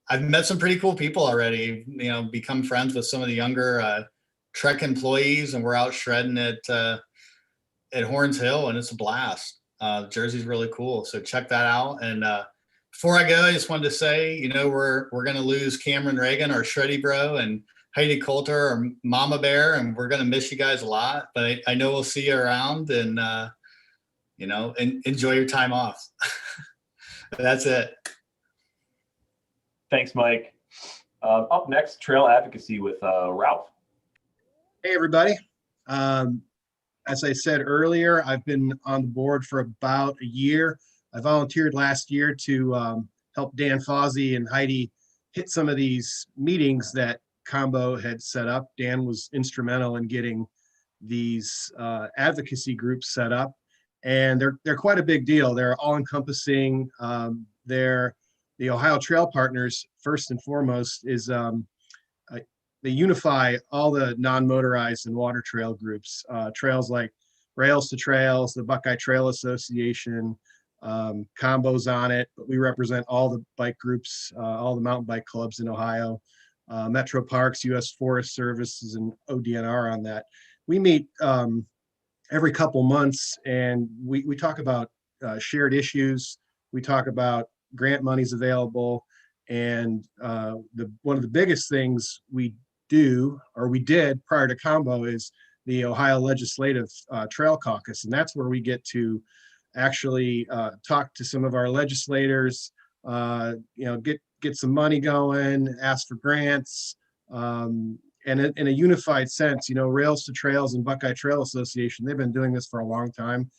I've met some pretty cool people already, become friends with some of the younger Trek employees, and we're out shredding at Horns Hill, and it's a blast. The jersey's really cool. So check that out. And before I go, I just wanted to say, we're going to lose Cameron Reagan, our shreddy bro, and Heidi Coulter, our mama bear, and we're going to miss you guys a lot, but I know we'll see you around, and enjoy your time off. That's it. Thanks, Mike. Up next, trail advocacy with Ralph. Hey, everybody. As I said earlier, I've been on the board for about a year. I volunteered last year to help Dan Fozzie and Heidi hit some of these meetings that Combo had set up. Dan was instrumental in getting these advocacy groups set up, and they're quite a big deal. They're all encompassing. They're the Ohio Trail Partners, first and foremost, is they unify all the non-motorized and water trail groups, trails like Rails to Trails, the Buckeye Trail Association, Combo's on it, but we represent all the bike groups, all the mountain bike clubs in Ohio. Metro Parks, U.S. Forest Services, and ODNR on that. We meet every couple months, and we talk about shared issues. We talk about grant monies available, and one of the biggest things we do, or we did prior to Combo, is the Ohio Legislative Trail Caucus, and that's where we get to actually talk to some of our legislators, get some money going, ask for grants, and in a unified sense. Rails to Trails and Buckeye Trail Association, they've been doing this for a long time.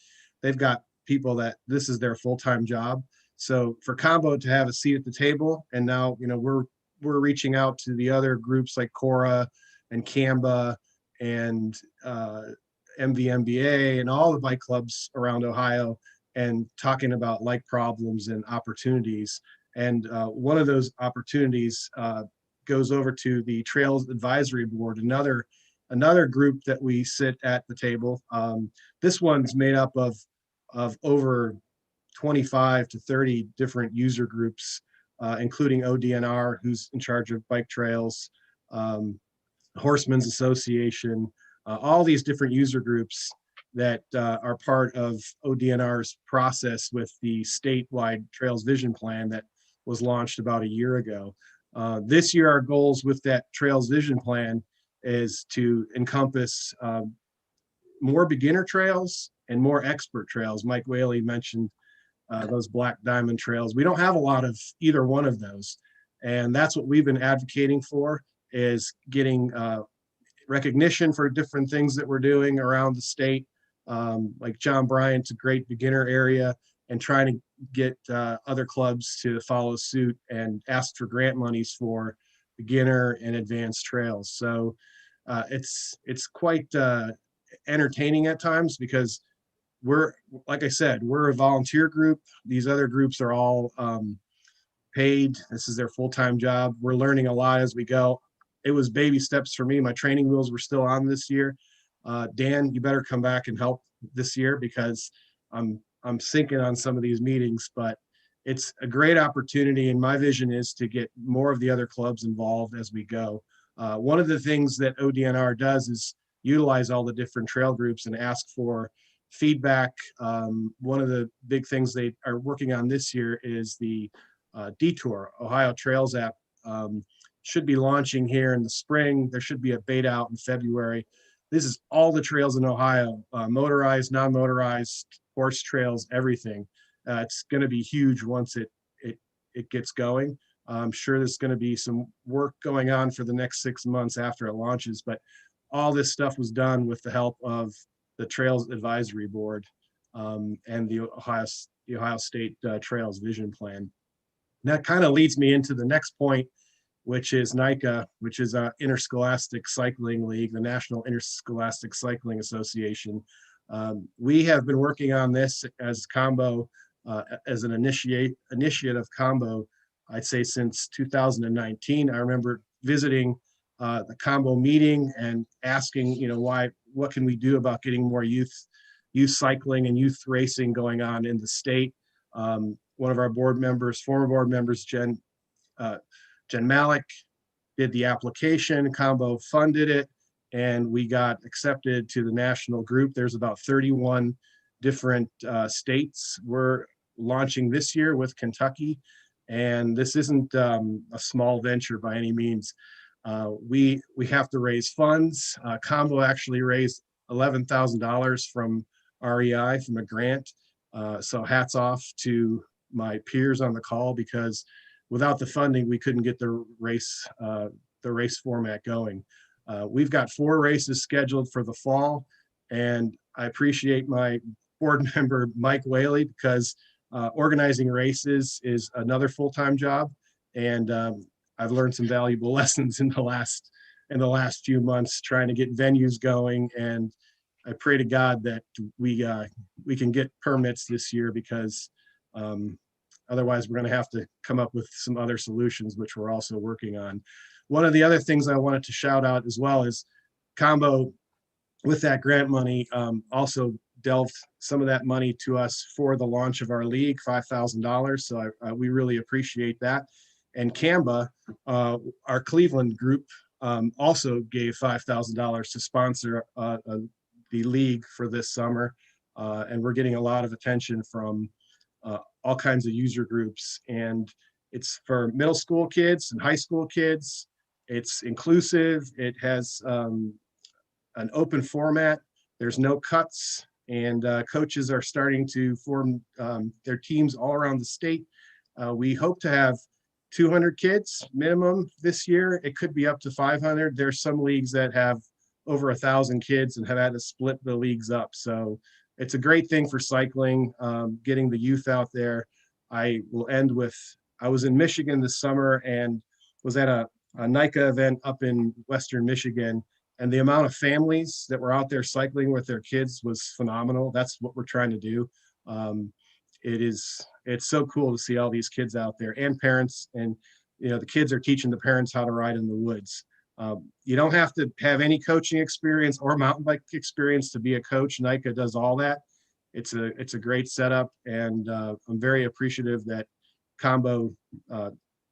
They've got people that this is their full-time job. So for Combo to have a seat at the table, and now we're reaching out to the other groups like Cora and CAMBA and MVMBA and all the bike clubs around Ohio, and talking about like problems and opportunities. And one of those opportunities goes over to the Trails Advisory Board, another group that we sit at the table. This one's made up of over 25 to 30 different user groups, including ODNR, who's in charge of bike trails, Horsemen's Association, all these different user groups that are part of ODNR's process with the statewide Trails Vision Plan that was launched about a year ago. This year, our goals with that Trails Vision Plan is to encompass more beginner trails and more expert trails. Mike Whaley mentioned those Black Diamond trails. We don't have a lot of either one of those, and that's what we've been advocating for, is getting recognition for different things that we're doing around the state. Like John Bryant's a great beginner area, and trying to get other clubs to follow suit and ask for grant monies for beginner and advanced trails. So it's quite entertaining at times, because we're, like I said, we're a volunteer group. These other groups are all paid. This is their full-time job. We're learning a lot as we go. It was baby steps for me. My training wheels were still on this year. Dan, you better come back and help this year, because I'm sinking on some of these meetings, but it's a great opportunity. And my vision is to get more of the other clubs involved as we go. One of the things that ODNR does is utilize all the different trail groups and ask for feedback. One of the big things they are working on this year is the Detour Ohio Trails app. Should be launching here in the spring. There should be a beta out in February. This is all the trails in Ohio, motorized, non-motorized, horse trails, everything. It's going to be huge once it gets going. I'm sure there's going to be some work going on for the next 6 months after it launches, but all this stuff was done with the help of the Trails Advisory Board and the Ohio State Trails Vision Plan. And that kind of leads me into the next point, which is NICA, which is Interscholastic Cycling League, the National Interscholastic Cycling Association. We have been working on this as Combo, as an initiative Combo, I'd say since 2019. I remember visiting the Combo meeting and asking, what can we do about getting more youth cycling and youth racing going on in the state. One of our former board members, Jen Malik, did the application. Combo funded it, and we got accepted to the national group. There's about 31 different states we're launching this year with Kentucky, and this isn't a small venture by any means. We have to raise funds. Combo actually raised $11,000 from REI from a grant. So hats off to my peers on the call, because without the funding, we couldn't get the race format going. We've got 4 races scheduled for the fall, and I appreciate my board member, Mike Whaley, because organizing races is another full-time job. And I've learned some valuable lessons in the last few months trying to get venues going. And I pray to God that we can get permits this year, because otherwise we're going to have to come up with some other solutions, which we're also working on. One of the other things I wanted to shout out as well is Combo, with that grant money, also delved some of that money to us for the launch of our league, $5,000. So we really appreciate that. And CAMBA, our Cleveland group, also gave $5,000 to sponsor the league for this summer. And we're getting a lot of attention from all kinds of user groups. And it's for middle school kids and high school kids. It's inclusive. It has an open format. There's no cuts. And coaches are starting to form their teams all around the state. We hope to have 200 kids minimum this year. It could be up to 500. There's some leagues that have over 1,000 kids and have had to split the leagues up. So it's a great thing for cycling, getting the youth out there. I will end with, I was in Michigan this summer and was at a NICA event up in Western Michigan. And the amount of families that were out there cycling with their kids was phenomenal. That's what we're trying to do. It's so cool to see all these kids out there and parents, and the kids are teaching the parents how to ride in the woods. You don't have to have any coaching experience or mountain bike experience to be a coach. NICA does all that. It's a great setup, and I'm very appreciative that Combo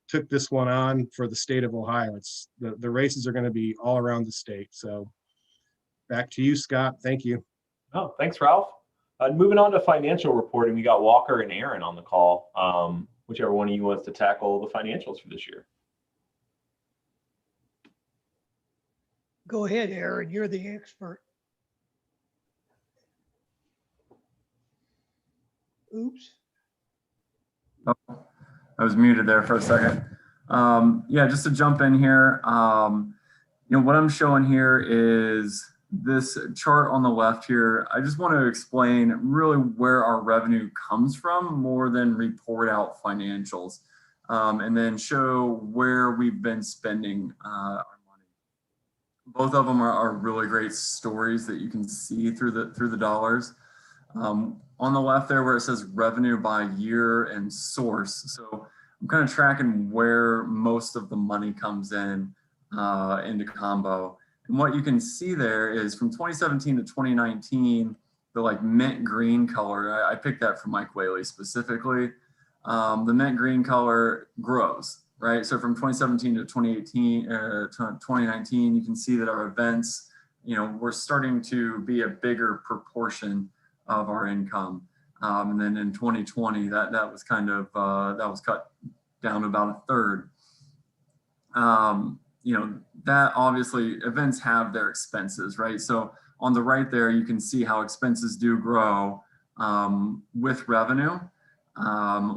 took this one on for the state of Ohio. It's the races are going to be all around the state. So back to you, Scott. Thank you. Oh, thanks, Ralph. Moving on to financial reporting, we got Walker and Aaron on the call. Whichever one of you wants to tackle the financials for this year. Go ahead, Aaron. You're the expert. Oops. Oh, I was muted there for a second. Yeah, just to jump in here, what I'm showing here is this chart on the left here. I just want to explain really where our revenue comes from more than report out financials, and then show where we've been spending our money. Both of them are really great stories that you can see through the dollars. On the left there where it says revenue by year and source. So I'm kind of tracking where most of the money comes in into Combo. And what you can see there is from 2017 to 2019, the mint green color, I picked that from Mike Whaley specifically. The mint green color grows, right? So from 2017 to 2019, you can see that our events, we're starting to be a bigger proportion of our income. And then in 2020, that was kind of, that was cut down to about a third. That obviously events have their expenses, right? So on the right there, you can see how expenses do grow with revenue.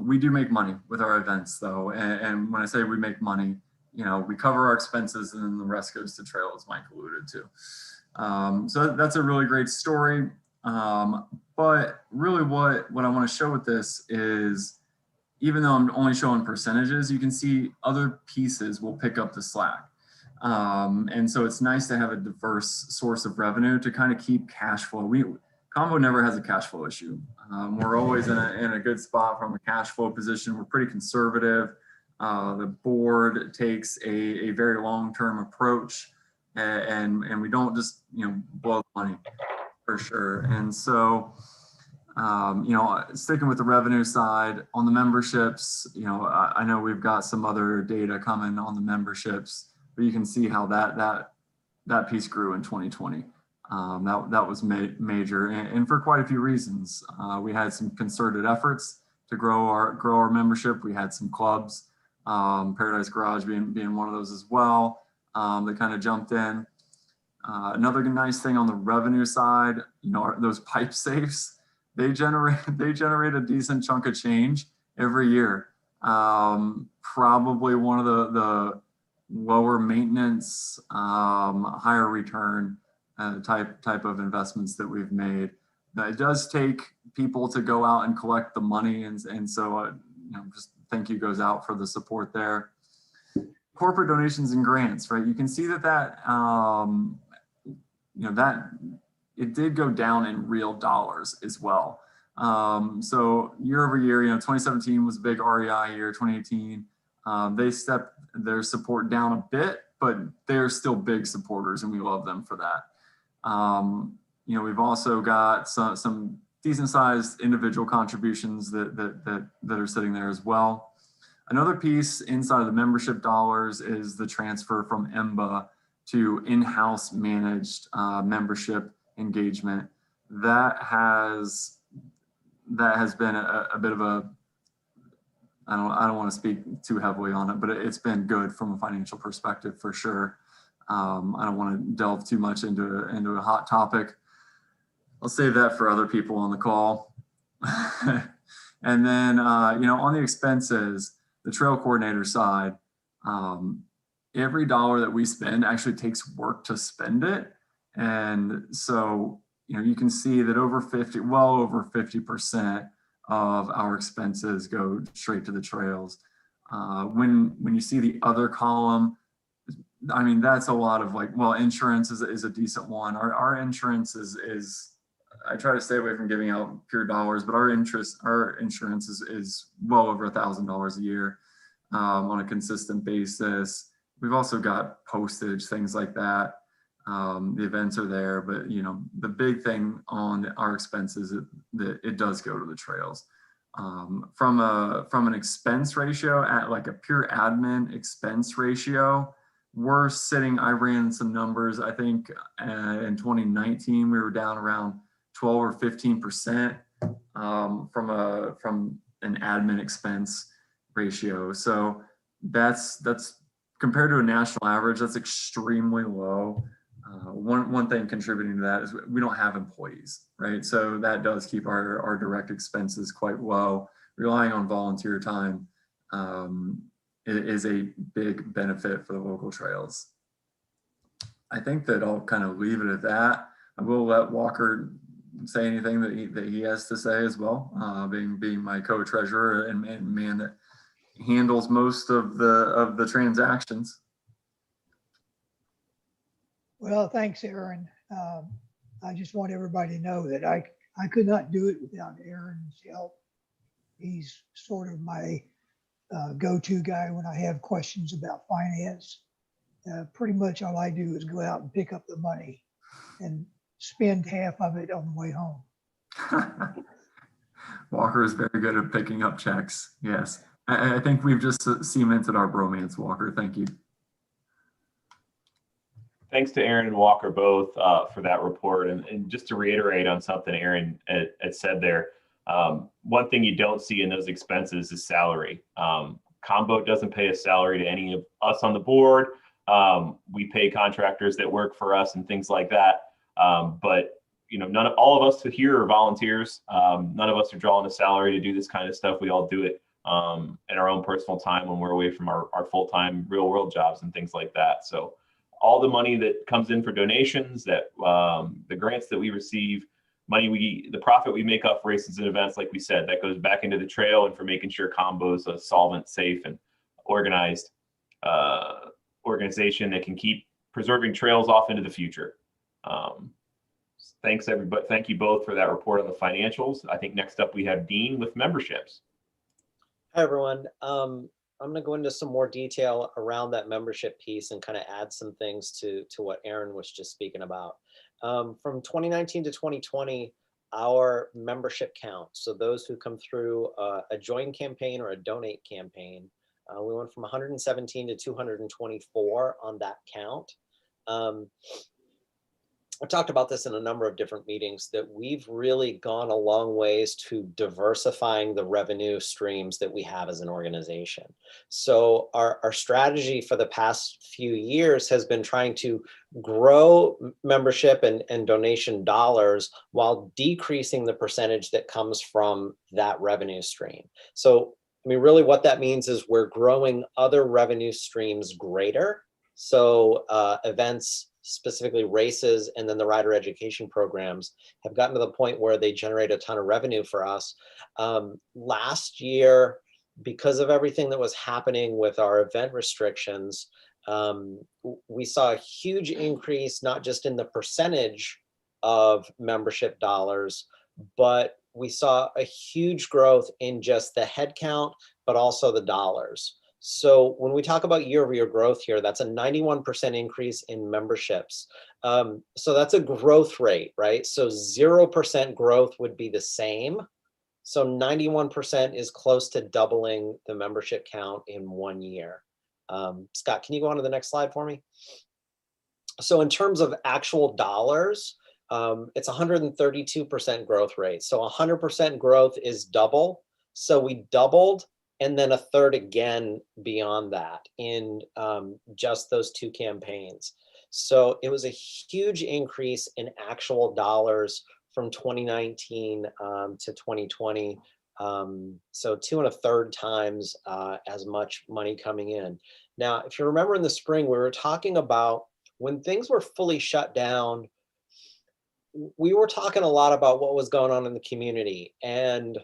We do make money with our events though. And when I say we make money, we cover our expenses and then the rest goes to trail, as Mike alluded to. So that's a really great story. But really what I want to show with this is, even though I'm only showing percentages, you can see other pieces will pick up the slack. And so it's nice to have a diverse source of revenue to kind of keep cash flow. Combo never has a cash flow issue. We're always in a good spot from a cash flow position. We're pretty conservative. The board takes a very long-term approach, and we don't just blow money for sure. And so sticking with the revenue side on the memberships, I know we've got some other data coming on the memberships, but you can see how that piece grew in 2020. That was major, and for quite a few reasons. We had some concerted efforts to grow our membership. We had some clubs, Paradise Garage being one of those as well, that kind of jumped in. Another nice thing on the revenue side, those pipe safes, they generate a decent chunk of change every year. Probably one of the lower maintenance, higher return type of investments that we've made. It does take people to go out and collect the money, and so just thank you goes out for the support there. Corporate donations and grants, right? You can see that it did go down in real dollars as well. So year over year, 2017 was a big REI year. 2018, they stepped their support down a bit, but they're still big supporters, and we love them for that. We've also got some decent sized individual contributions that are sitting there as well. Another piece inside of the membership dollars is the transfer from EMBA to in-house managed membership engagement. That has been a bit of a, I don't want to speak too heavily on it, but it's been good from a financial perspective for sure. I don't want to delve too much into a hot topic. I'll save that for other people on the call. And then, on the expenses, the trail coordinator side, every dollar that we spend actually takes work to spend it. And so, you can see that well over 50% of our expenses go straight to the trails. When you see the other column, I mean, that's a lot of insurance is a decent one. Our insurance is I try to stay away from giving out pure dollars, but our insurance is well over $1,000 a year on a consistent basis. We've also got postage, things like that. The events are there, but the big thing on our expenses is that it does go to the trails. From an expense ratio at a pure admin expense ratio, we're sitting, I ran some numbers, I think in 2019, we were down around 12 or 15% from an admin expense ratio. So that's compared to a national average, that's extremely low. One thing contributing to that is we don't have employees, right? So that does keep our direct expenses quite low. Relying on volunteer time is a big benefit for the local trails. I think that I'll kind of leave it at that. I will let Walker say anything that he has to say as well, being my co-treasurer and man that handles most of the transactions. Well, thanks, Aaron. I just want everybody to know that I could not do it without Aaron's help. He's sort of my go-to guy when I have questions about finance. Pretty much all I do is go out and pick up the money and spend half of it on the way home. Walker is very good at picking up checks. Yes. I think we've just cemented our bromance, Walker. Thank you. thanks to Aaron and Walker both for that report. And just to reiterate on something Aaron had said there, one thing you don't see in those expenses is salary. Combo doesn't pay a salary to any of us on the board. We pay contractors that work for us and things like that. But all of us here are volunteers. None of us are drawing a salary to do this kind of stuff. We all do it in our own personal time when we're away from our full-time real world jobs and things like that. So all the money that comes in for donations, that the grants that we receive, the profit we make off races and events, like we said, that goes back into the trail and for making sure Combo is a solvent, safe, and organized organization that can keep preserving trails off into the future. Thanks everybody. Thank you both for that report on the financials. I think next up we have Dean with memberships. Hi, everyone. I'm going to go into some more detail around that membership piece and kind of add some things to what Aaron was just speaking about. From 2019 to 2020, our membership count, so those who come through a join campaign or a donate campaign, we went from 117 to 224 on that count. I talked about this in a number of different meetings, that we've really gone a long ways to diversifying the revenue streams that we have as an organization. So our strategy for the past few years has been trying to grow membership and donation dollars while decreasing the percentage that comes from that revenue stream. So, I mean, really what that means is we're growing other revenue streams greater. So events, specifically races, and then the rider education programs have gotten to the point where they generate a ton of revenue for us. Last year, because of everything that was happening with our event restrictions, we saw a huge increase, not just in the percentage of membership dollars, but we saw a huge growth in just the head count, but also the dollars. So when we talk about year-over-year growth here, that's a 91% increase in memberships. So that's a growth rate, right? So 0% growth would be the same. So 91% is close to doubling the membership count in 1 year. Scott, can you go on to the next slide for me? So in terms of actual dollars, it's 132% growth rate. So 100% growth is double. So we doubled, and then a third again beyond that in just those two campaigns. So it was a huge increase in actual dollars from 2019 to 2020. So 2 1/3 times as much money coming in. Now, if you remember in the spring, we were talking about when things were fully shut down, we were talking a lot about what was going on in the community and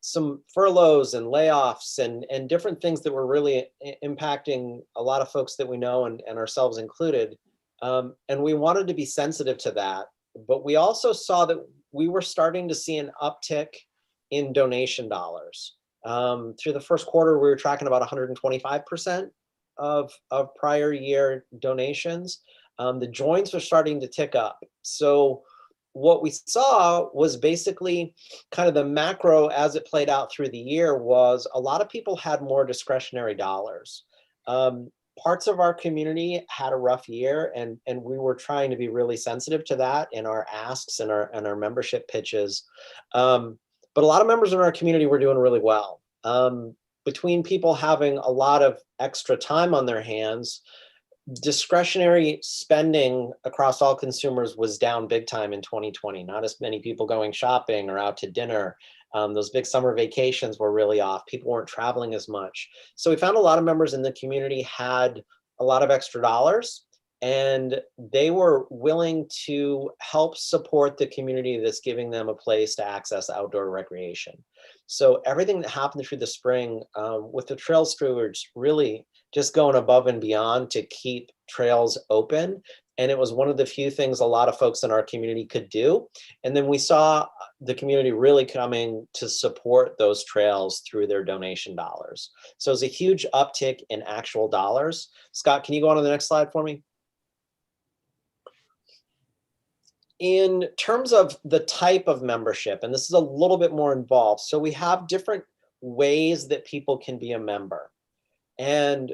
some furloughs and layoffs and different things that were really impacting a lot of folks that we know and ourselves included. And we wanted to be sensitive to that, but we also saw that we were starting to see an uptick in donation dollars. Through the first quarter, we were tracking about 125% of prior year donations. The joins were starting to tick up. So what we saw was basically kind of the macro as it played out through the year was a lot of people had more discretionary dollars. Parts of our community had a rough year, and we were trying to be really sensitive to that in our asks and our membership pitches. But a lot of members in our community were doing really well. Between people having a lot of extra time on their hands, discretionary spending across all consumers was down big time in 2020. Not as many people going shopping or out to dinner. Those big summer vacations were really off. People weren't traveling as much. So we found a lot of members in the community had a lot of extra dollars, and they were willing to help support the community that's giving them a place to access outdoor recreation. So everything that happened through the spring with the trail stewards really just going above and beyond to keep trails open. And it was one of the few things a lot of folks in our community could do. And then we saw the community really coming to support those trails through their donation dollars. So it was a huge uptick in actual dollars. Scott, can you go on to the next slide for me? In terms of the type of membership, and this is a little bit more involved, so we have different ways that people can be a member. And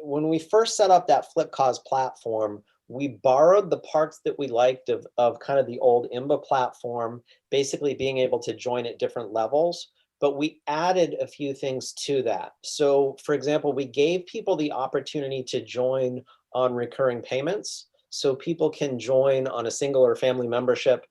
when we first set up that Flip Cause platform, We borrowed the parts that we liked of kind of the old IMBA platform, basically being able to join at different levels, but we added a few things to that. So for example, we gave people the opportunity to join on recurring payments. So people can join on a single or family membership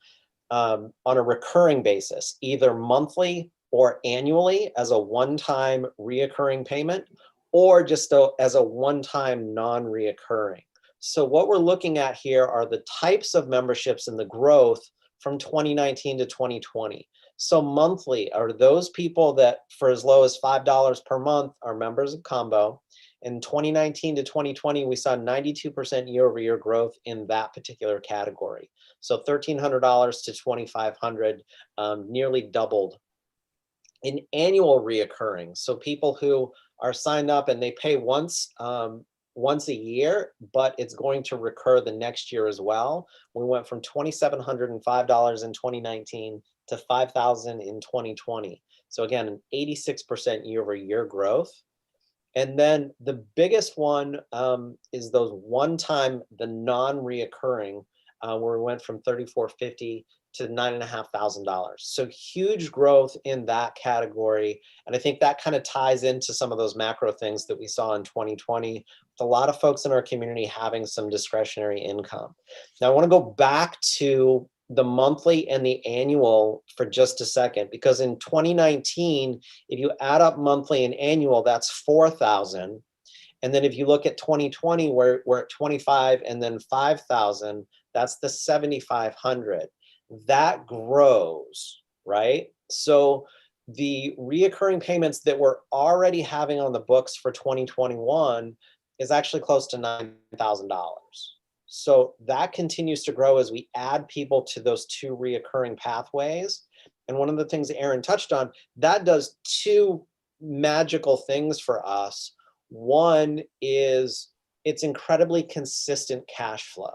on a recurring basis, either monthly or annually as a one-time reoccurring payment, or just as a one-time non-reoccurring. So what we're looking at here are the types of memberships and the growth from 2019 to 2020. So monthly are those people that for as low as $5 per month are members of Combo. In 2019 to 2020, we saw 92% year-over-year growth in that particular category. So $1,300 to $2,500, nearly doubled. In annual reoccurring, so people who are signed up and they pay once a year, but it's going to recur the next year as well. We went from $2,705 in 2019 to $5,000 in 2020. So again, an 86% year-over-year growth. And then the biggest one is those one-time, the non-reoccurring, where we went from $3,450 to $9,500. So huge growth in that category. And I think that kind of ties into some of those macro things that we saw in 2020, with a lot of folks in our community having some discretionary income. Now I want to go back to the monthly and the annual for just a second, because in 2019, if you add up monthly and annual, that's 4,000. And then if you look at 2020, we're at 25 and then 5,000, that's the 7,500. That grows, right? So the reoccurring payments that we're already having on the books for 2021 is actually close to $9,000. So that continues to grow as we add people to those two reoccurring pathways. And one of the things Aaron touched on, that does two magical things for us. One is it's incredibly consistent cash flow.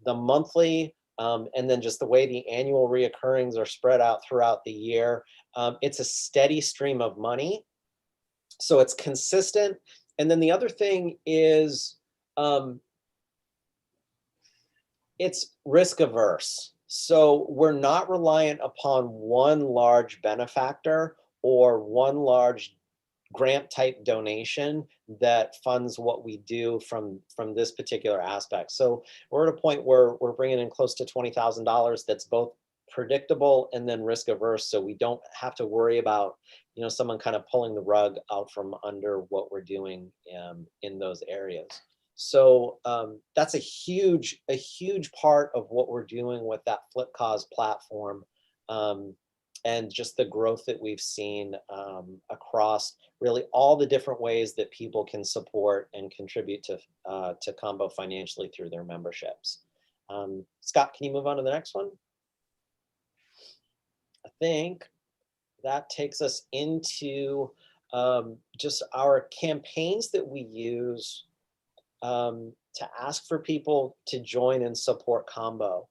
The monthly and then just the way the annual reoccurrings are spread out throughout the year, it's a steady stream of money. So it's consistent. And then the other thing is it's risk averse. So we're not reliant upon one large benefactor or one large grant type donation that funds what we do from this particular aspect. So we're at a point where we're bringing in close to $20,000 that's both predictable and then risk averse, so we don't have to worry about, you know, someone kind of pulling the rug out from under what we're doing in those areas. So that's a huge part of what we're doing with that FlipCause platform, and just the growth that we've seen across really all the different ways that people can support and contribute to Combo financially through their memberships. Scott, can you move on to the next one? I think that takes us into just our campaigns that we use to ask for people to join and support Combo.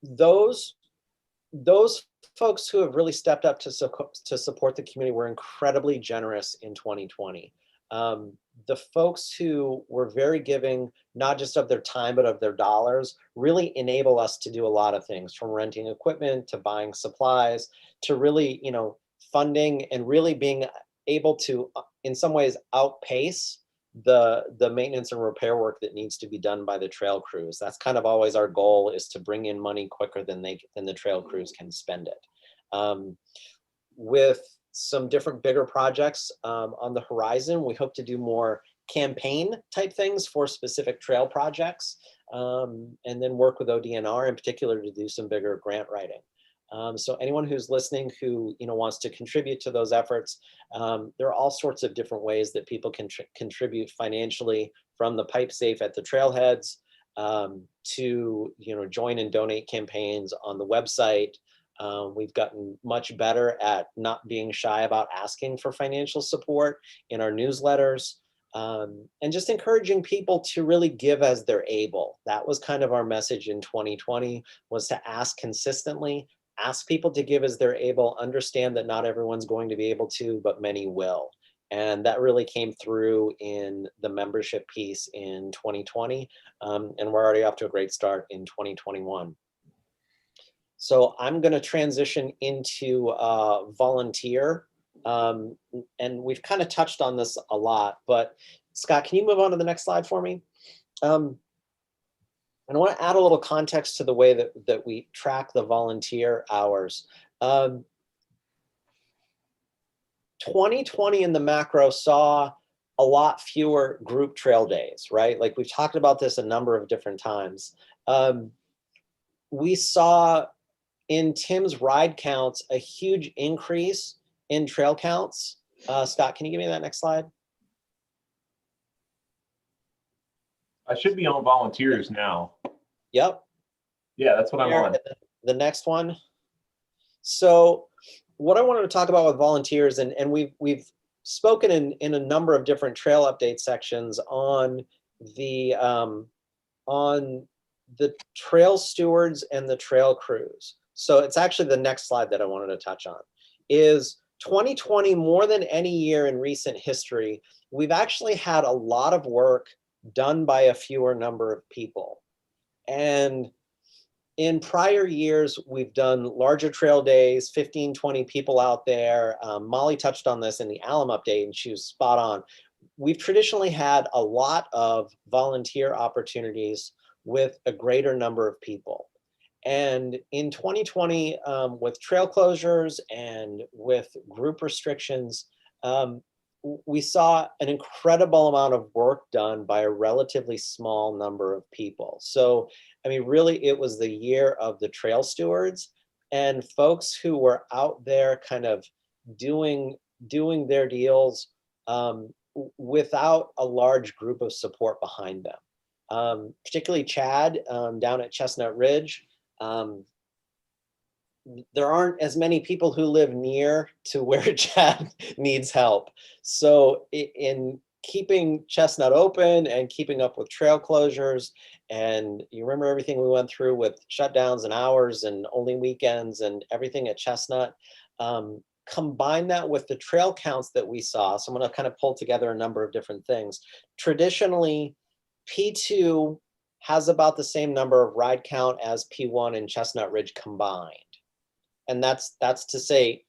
Those folks who have really stepped up to support the community were incredibly generous in 2020. The folks who were very giving, not just of their time, but of their dollars, really enable us to do a lot of things, from renting equipment to buying supplies to really, you know, funding and really being able to, in some ways, outpace the maintenance and repair work that needs to be done by the trail crews. That's kind of always our goal, is to bring in money quicker than the trail crews can spend it. With some different bigger projects on the horizon, we hope to do more campaign type things for specific trail projects, and then work with ODNR in particular to do some bigger grant writing. So anyone who's listening who, you know, wants to contribute to those efforts, there are all sorts of different ways that people can contribute financially, from the pipe safe at the trailheads to, you know, join and donate campaigns on the website. We've gotten much better at not being shy about asking for financial support in our newsletters, and just encouraging people to really give as they're able. That was kind of our message in 2020, was to ask consistently. Ask people to give as they're able, understand that not everyone's going to be able to, but many will. And that really came through in the membership piece in 2020. And we're already off to a great start in 2021. So I'm going to transition into volunteer. And we've kind of touched on this a lot, but Scott, can you move on to the next slide for me? And I want to add a little context to the way that we track the volunteer hours. 2020 in the macro saw a lot fewer group trail days, right? Like we've talked about this a number of different times. We saw in Tim's ride counts a huge increase in trail counts. Scott, can you give me that next slide? I should be on volunteers now. Yep. Yeah, that's what I'm on. The next one. So what I wanted to talk about with volunteers, and we've spoken in a number of different trail update sections on the trail stewards and the trail crews. So it's actually the next slide that I wanted to touch on. Is 2020, more than any year in recent history, we've actually had a lot of work done by a fewer number of people. And in prior years, we've done larger trail days, 15, 20 people out there. Molly touched on this in the Alum update and she was spot on. We've traditionally had a lot of volunteer opportunities with a greater number of people. And in 2020, with trail closures and with group restrictions, we saw an incredible amount of work done by a relatively small number of people. So, I mean, really, it was the year of the trail stewards and folks who were out there kind of doing their deals without a large group of support behind them. Particularly Chad down at Chestnut Ridge. There aren't as many people who live near to where Chad needs help. So in keeping Chestnut open and keeping up with trail closures, and you remember everything we went through with shutdowns and hours and only weekends and everything at Chestnut, combine that with the trail counts that we saw. So I'm going to kind of pull together a number of different things. Traditionally, P2 has about the same number of ride count as P1 and Chestnut Ridge combined. And that's to say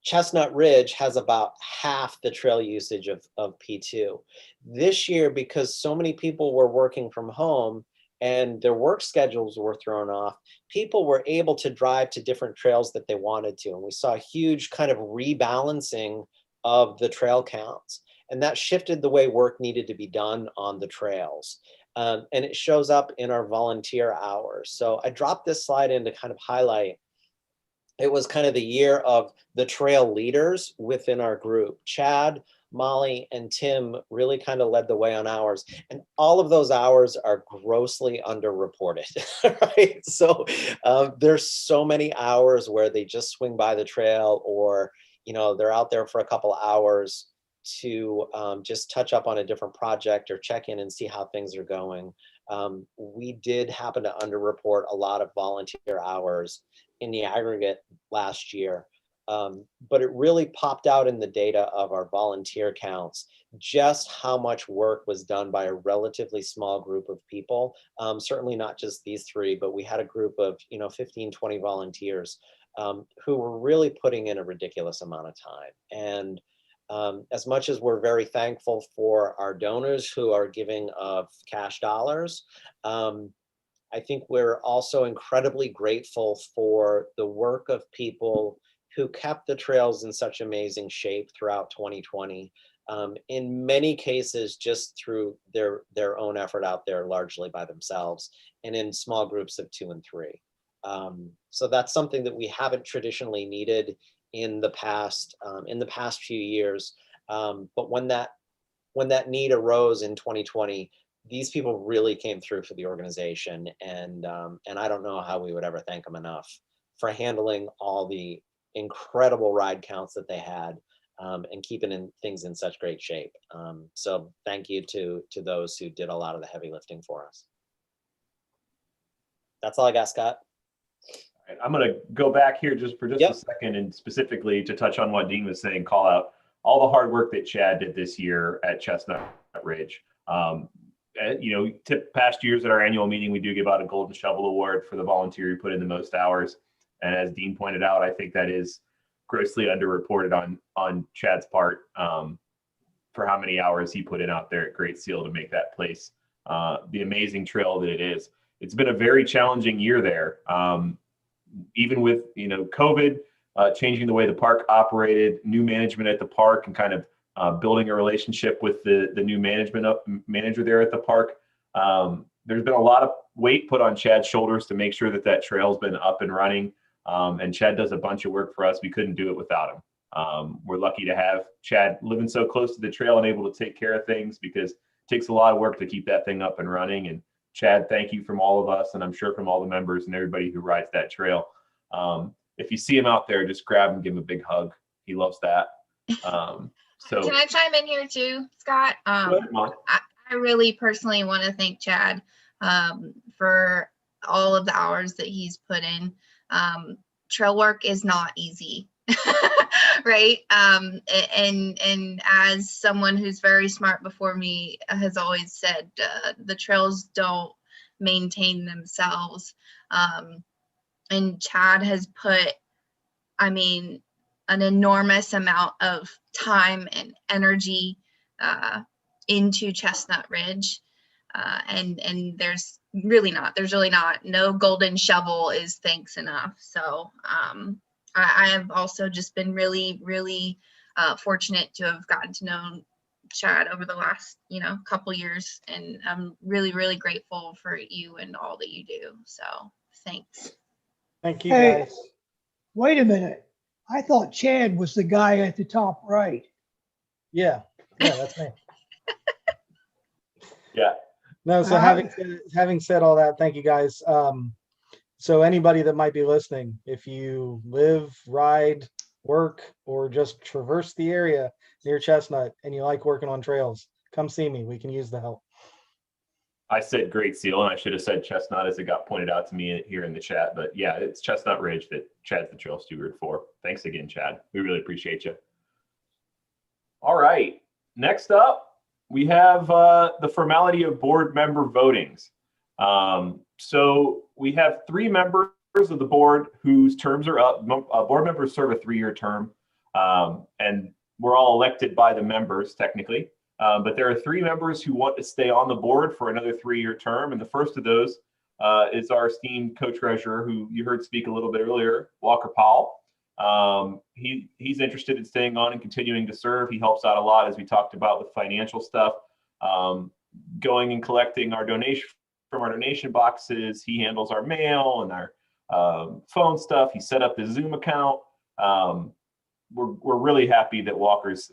Chestnut Ridge has about half the trail usage of P2. This year, because so many people were working from home and their work schedules were thrown off, people were able to drive to different trails that they wanted to. And we saw a huge kind of rebalancing of the trail counts. And that shifted the way work needed to be done on the trails. And it shows up in our volunteer hours. So I dropped this slide in to kind of highlight. It was kind of the year of the trail leaders within our group. Chad, Molly, and Tim really kind of led the way on hours. And all of those hours are grossly underreported, right? So there's so many hours where they just swing by the trail, or, you know, they're out there for a couple hours to just touch up on a different project or check in and see how things are going. We did happen to underreport a lot of volunteer hours in the aggregate last year, but it really popped out in the data of our volunteer counts, just how much work was done by a relatively small group of people. Certainly not just these three, but we had a group of 15, 20 volunteers who were really putting in a ridiculous amount of time. And as much as we're very thankful for our donors who are giving of cash dollars, I think we're also incredibly grateful for the work of people who kept the trails in such amazing shape throughout 2020. In many cases, just through their own effort out there, largely by themselves, and in small groups of 2 and 3. So that's something that we haven't traditionally needed in the past few years. But when that need arose in 2020, these people really came through for the organization, and I don't know how we would ever thank them enough for handling all the incredible ride counts that they had, and keeping things in such great shape. So thank you to those who did a lot of the heavy lifting for us. That's all I got, Scott. I'm going to go back here just for a second, and specifically to touch on what Dean was saying, call out all the hard work that Chad did this year at Chestnut Ridge. Past years at our annual meeting, we do give out a Golden Shovel Award for the volunteer who put in the most hours. And as Dean pointed out, I think that is grossly underreported on Chad's part for how many hours he put in out there at Great Seal to make that place the amazing trail that it is. It's been a very challenging year there. Even with, COVID, changing the way the park operated, new management at the park, and kind of building a relationship with the new manager there at the park. There's been a lot of weight put on Chad's shoulders to make sure that trail's been up and running. And Chad does a bunch of work for us. We couldn't do it without him. We're lucky to have Chad living so close to the trail and able to take care of things, because it takes a lot of work to keep that thing up and running. And Chad, thank you from all of us, and I'm sure from all the members and everybody who rides that trail. If you see him out there, just grab him, give him a big hug. He loves that. So can I chime in here too, Scott? I really personally want to thank Chad for all of the hours that he's put in. Trail work is not easy, right? And as someone who's very smart before me has always said, the trails don't maintain themselves. And Chad has put, an enormous amount of time and energy into Chestnut Ridge. And there's really not, no golden shovel is thanks enough. So I have also just been really, really fortunate to have gotten to know Chad over the last, couple years. And I'm really, really grateful for you and all that you do. So thanks. Thank you, Hey, guys. wait a minute. I thought Chad was the guy at the top right. Yeah, that's me. Yeah. No, so having said all that, thank you guys. So anybody that might be listening, if you live, ride, work, or just traverse the area near Chestnut and you like working on trails, come see me. We can use the help. I said Great Seal, and I should have said Chestnut as it got pointed out to me here in the chat. But yeah, it's Chestnut Ridge that Chad's the trail steward for. Thanks again, Chad. We really appreciate you. All right. Next up, we have the formality of board member votings. So we have 3 members of the board whose terms are up. Board members serve a 3-year term, and we're all elected by the members technically. But there are 3 members who want to stay on the board for another 3-year term. And the first of those is our esteemed co-treasurer, who you heard speak a little bit earlier, Walker Powell. He's interested in staying on and continuing to serve. He helps out a lot, as we talked about, with financial stuff, going and collecting our donation from our donation boxes. He handles our mail and our phone stuff. He set up the Zoom account. We're really happy that Walker's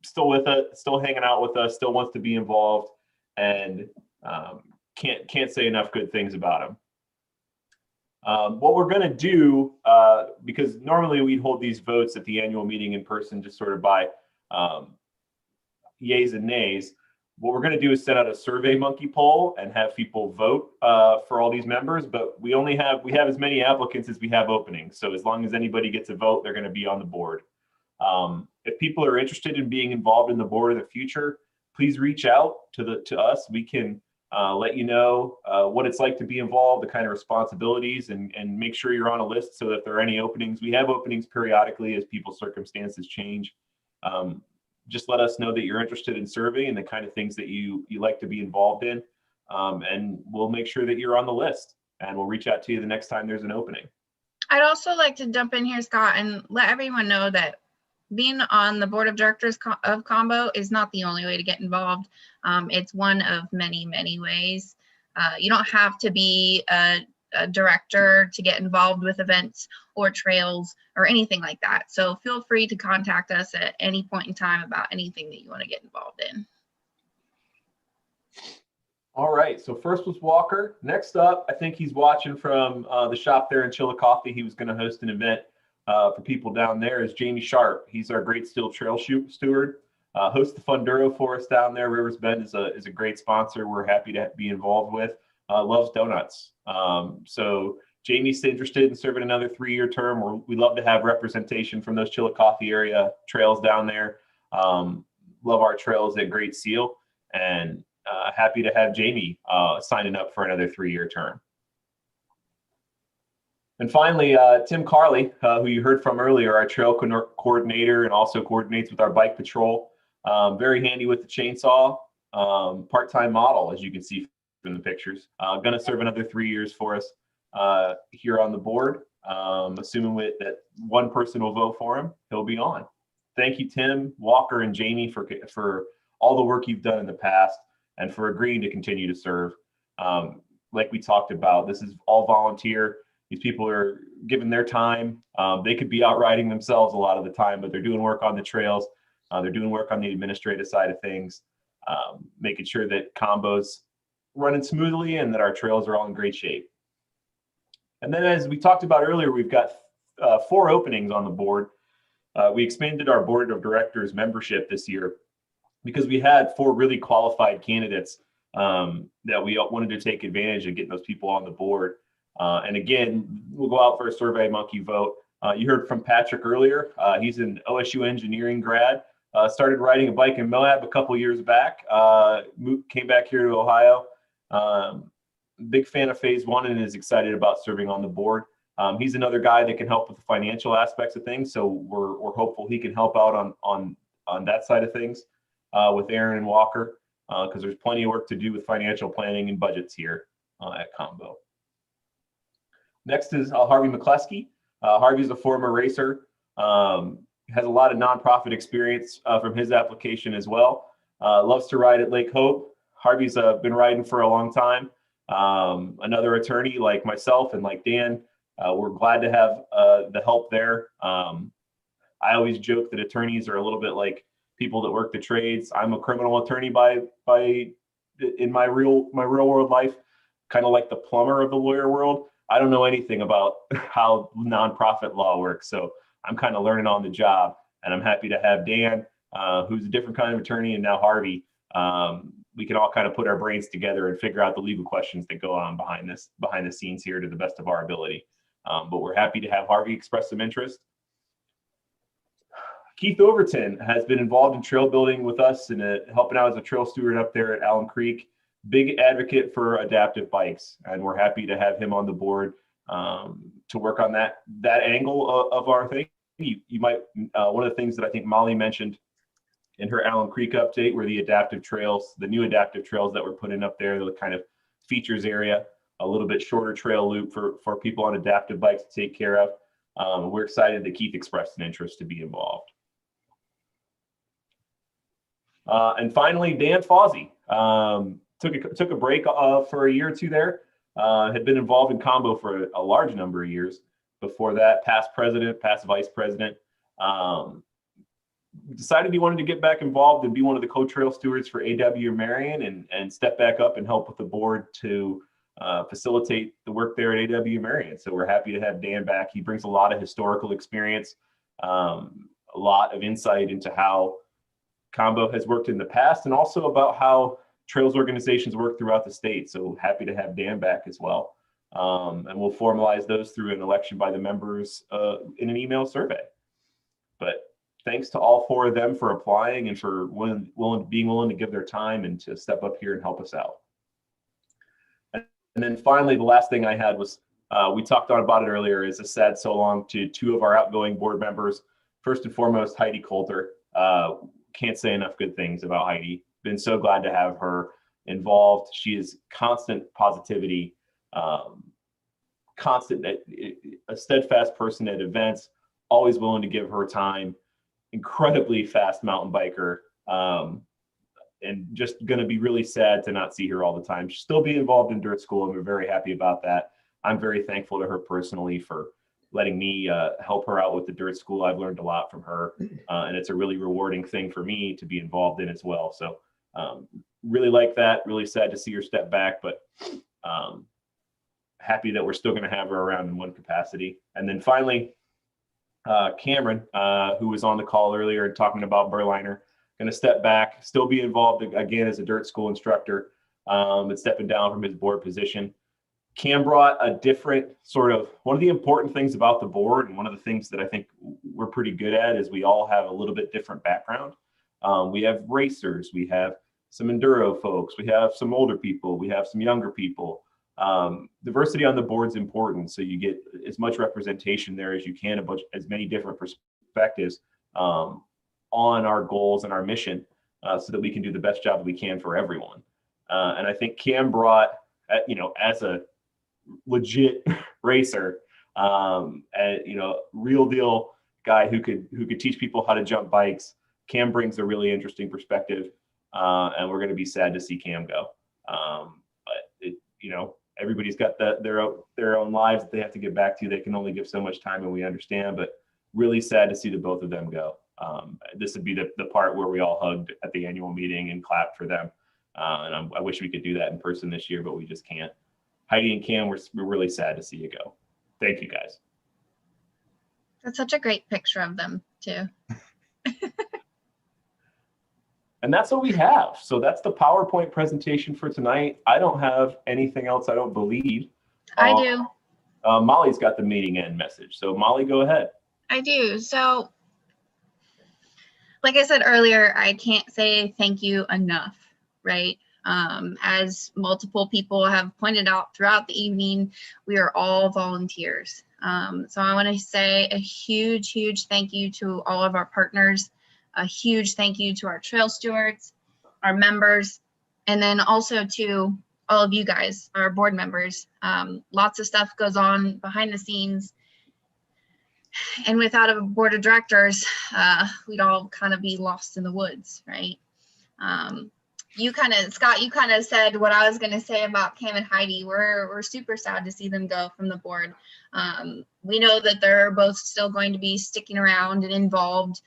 still with us, still hanging out with us, still wants to be involved, and can't say enough good things about him. What we're going to do, because normally we'd hold these votes at the annual meeting in person, just sort of by yays and nays. What we're going to do is send out a Survey Monkey poll and have people vote for all these members. But we have as many applicants as we have openings. So as long as anybody gets a vote, they're going to be on the board. If people are interested in being involved in the board in the future, please reach out to us. We can let you know what it's like to be involved, the kind of responsibilities, and make sure you're on a list so that if there are any openings. We have openings periodically as people's circumstances change. Just let us know that you're interested in serving and the kind of things that you like to be involved in, and we'll make sure that you're on the list, and we'll reach out to you the next time there's an opening. I'd also like to jump in here, Scott, and let everyone know that being on the board of directors of Combo is not the only way to get involved. It's one of many, many ways. You don't have to be a director to get involved with events or trails or anything like that. So feel free to contact us at any point in time about anything that you want to get involved in. All right, so first was Walker. Next up, I think he's watching from the shop there in Chillicothe. He was going to host an event for people down there, is Jamie Sharp. He's our Great Steel Trail steward. Hosts the Funduro for us down there. Rivers Bend is a great sponsor we're happy to be involved with. Loves donuts. So Jamie's interested in serving another 3-year term, we love to have representation from those Chillicothe area trails down there. Love our trails at Great Seal, and happy to have Jamie signing up for another 3-year term. And finally, Tim Carley, who you heard from earlier, our trail coordinator and also coordinates with our bike patrol. Very handy with the chainsaw, part-time model, as you can see from the pictures. Going to serve another 3 years for us here on the board. Assuming that one person will vote for him, he'll be on. Thank you, Tim, Walker, and Jamie for all the work you've done in the past and for agreeing to continue to serve. Like we talked about, this is all volunteer. These people are giving their time. They could be out riding themselves a lot of the time, but they're doing work on the trails. They're doing work on the administrative side of things, making sure that Combo's running smoothly and that our trails are all in great shape. And then, as we talked about earlier, we've got 4 openings on the board. We expanded our board of directors membership this year because we had 4 really qualified candidates that we wanted to take advantage of getting those people on the board. And again, we'll go out for a SurveyMonkey vote. You heard from Patrick earlier. He's an OSU engineering grad. Started riding a bike in Moab a couple years back. Came back here to Ohio. Big fan of Phase 1 and is excited about serving on the board. He's another guy that can help with the financial aspects of things. So we're hopeful he can help out on that side of things with Aaron and Walker, because there's plenty of work to do with financial planning and budgets here at Combo. Next is Harvey McCleskey. Harvey's a former racer, has a lot of nonprofit experience from his application as well. Loves to ride at Lake Hope. Harvey's been riding for a long time. Another attorney like myself and like Dan, we're glad to have the help there. I always joke that attorneys are a little bit like people that work the trades. I'm a criminal attorney in my real world life, kind of like the plumber of the lawyer world. I don't know anything about how nonprofit law works, so I'm kind of learning on the job, and I'm happy to have Dan, who's a different kind of attorney, and now Harvey. We can all kind of put our brains together and figure out the legal questions that go on behind the scenes here to the best of our ability. But we're happy to have Harvey express some interest. Keith Overton has been involved in trail building with us and helping out as a trail steward up there at Allen Creek. Big advocate for adaptive bikes, and we're happy to have him on the board to work on that angle of our thing. You might one of the things that I think Molly mentioned in her Allen Creek update were the adaptive trails, the new adaptive trails that we're putting up there, the kind of features area, a little bit shorter trail loop for people on adaptive bikes to take care of. We're excited that Keith expressed an interest to be involved. And finally, Dan Fawzy. Took a break for a year or two there. Had been involved in Combo for a large number of years. Before that, past president, past vice president. Decided he wanted to get back involved and be one of the co-trail stewards for AW Marion and step back up and help with the board to facilitate the work there at AW Marion. So we're happy to have Dan back. He brings a lot of historical experience, a lot of insight into how Combo has worked in the past and also about how trails organizations work throughout the state. So happy to have Dan back as well. And we'll formalize those through an election by the members in an email survey. But thanks to all 4 of them for applying and for being willing to give their time and to step up here and help us out. And then finally, the last thing I had was, we talked about it earlier, is a sad so long to 2 of our outgoing board members. First and foremost, Heidi Coulter. Can't say enough good things about Heidi. Been so glad to have her involved. She is constant positivity, a steadfast person at events, always willing to give her time, incredibly fast mountain biker, and just going to be really sad to not see her all the time. She'll still be involved in dirt school, and we're very happy about that. I'm very thankful to her personally for letting me help her out with the dirt school. I've learned a lot from her, and it's a really rewarding thing for me to be involved in as well. So really like that, really sad to see her step back, but happy that we're still going to have her around in one capacity. And then finally, Cameron, who was on the call earlier and talking about Burliner, going to step back, still be involved again as a dirt school instructor, but stepping down from his board position. Cam brought a different sort of, one of the important things about the board, and one of the things that I think we're pretty good at, is we all have a little bit different background. We have racers, we have some enduro folks, we have some older people, we have some younger people. Diversity on the board is important, so you get as much representation there as you can, as many different perspectives on our goals and our mission, so that we can do the best job that we can for everyone. And I think Cam brought, as a legit racer, real deal guy who could teach people how to jump bikes. Cam brings a really interesting perspective, and we're going to be sad to see Cam go. But everybody's got their own lives that they have to get back to. They can only give so much time, and we understand. But really sad to see the both of them go. This would be the part where we all hugged at the annual meeting and clapped for them. And I wish we could do that in person this year, but we just can't. Heidi and Cam, we're really sad to see you go. Thank you, guys. That's such a great picture of them too. And that's what we have. So that's the PowerPoint presentation for tonight. I don't have anything else, I don't believe. I do. Molly's got the meeting end message. So Molly, go ahead. I do. So like I said earlier, I can't say thank you enough, right? As multiple people have pointed out throughout the evening, we are all volunteers. So I want to say a huge, huge thank you to all of our partners, a huge thank you to our trail stewards, our members, and then also to all of you guys, our board members. Lots of stuff goes on behind the scenes. And without a board of directors, we'd all kind of be lost in the woods, right? Scott, you kind of said what I was going to say about Cam and Heidi. We're super sad to see them go from the board. We know that they're both still going to be sticking around and involved,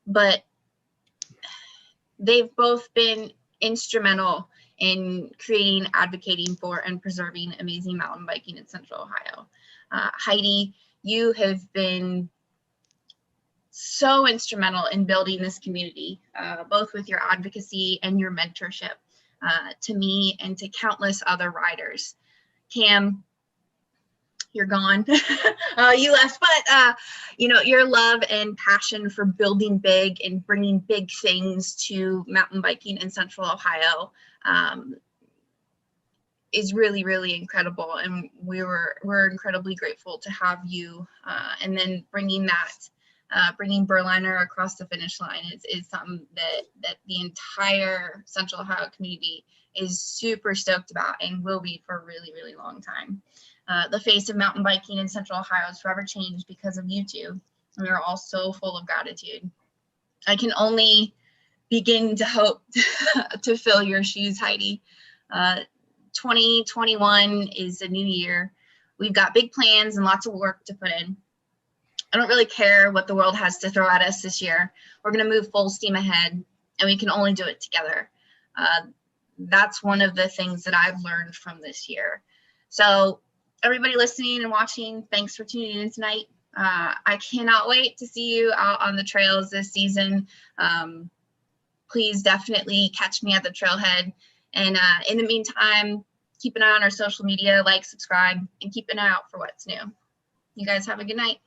but they've both been instrumental in creating, advocating for, and preserving amazing mountain biking in Central Ohio. Heidi, you have been so instrumental in building this community, both with your advocacy and your mentorship to me and to countless other riders. Cam, you're gone. You left, but your love and passion for building big and bringing big things to mountain biking in Central Ohio is really, really incredible, and we're incredibly grateful to have you. And then bringing Burliner across the finish line is something that the entire Central Ohio community is super stoked about and will be for a really, really long time. The face of mountain biking in Central Ohio has forever changed because of you two. We are all so full of gratitude. I can only begin to hope to fill your shoes, Heidi. 2021 is a new year. We've got big plans and lots of work to put in. I don't really care what the world has to throw at us this year. We're going to move full steam ahead, and we can only do it together. That's one of the things that I've learned from this year. So everybody listening and watching, thanks for tuning in tonight. I cannot wait to see you out on the trails this season. Please definitely catch me at the trailhead. And in the meantime, keep an eye on our social media, like, subscribe, and keep an eye out for what's new. You guys have a good night.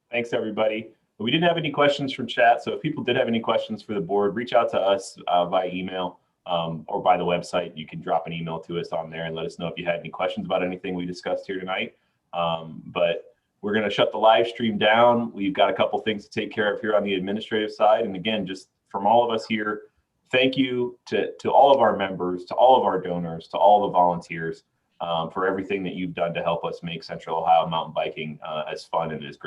Thanks, everybody. We didn't have any questions from chat, so if people did have any questions for the board, reach out to us by email or by the website. You can drop an email to us on there and let us know if you had any questions about anything we discussed here tonight. But we're going to shut the live stream down. We've got a couple things to take care of here on the administrative side. And again, just from all of us here, thank you to all of our members, to all of our donors, to all the volunteers for everything that you've done to help us make Central Ohio mountain biking as fun and as great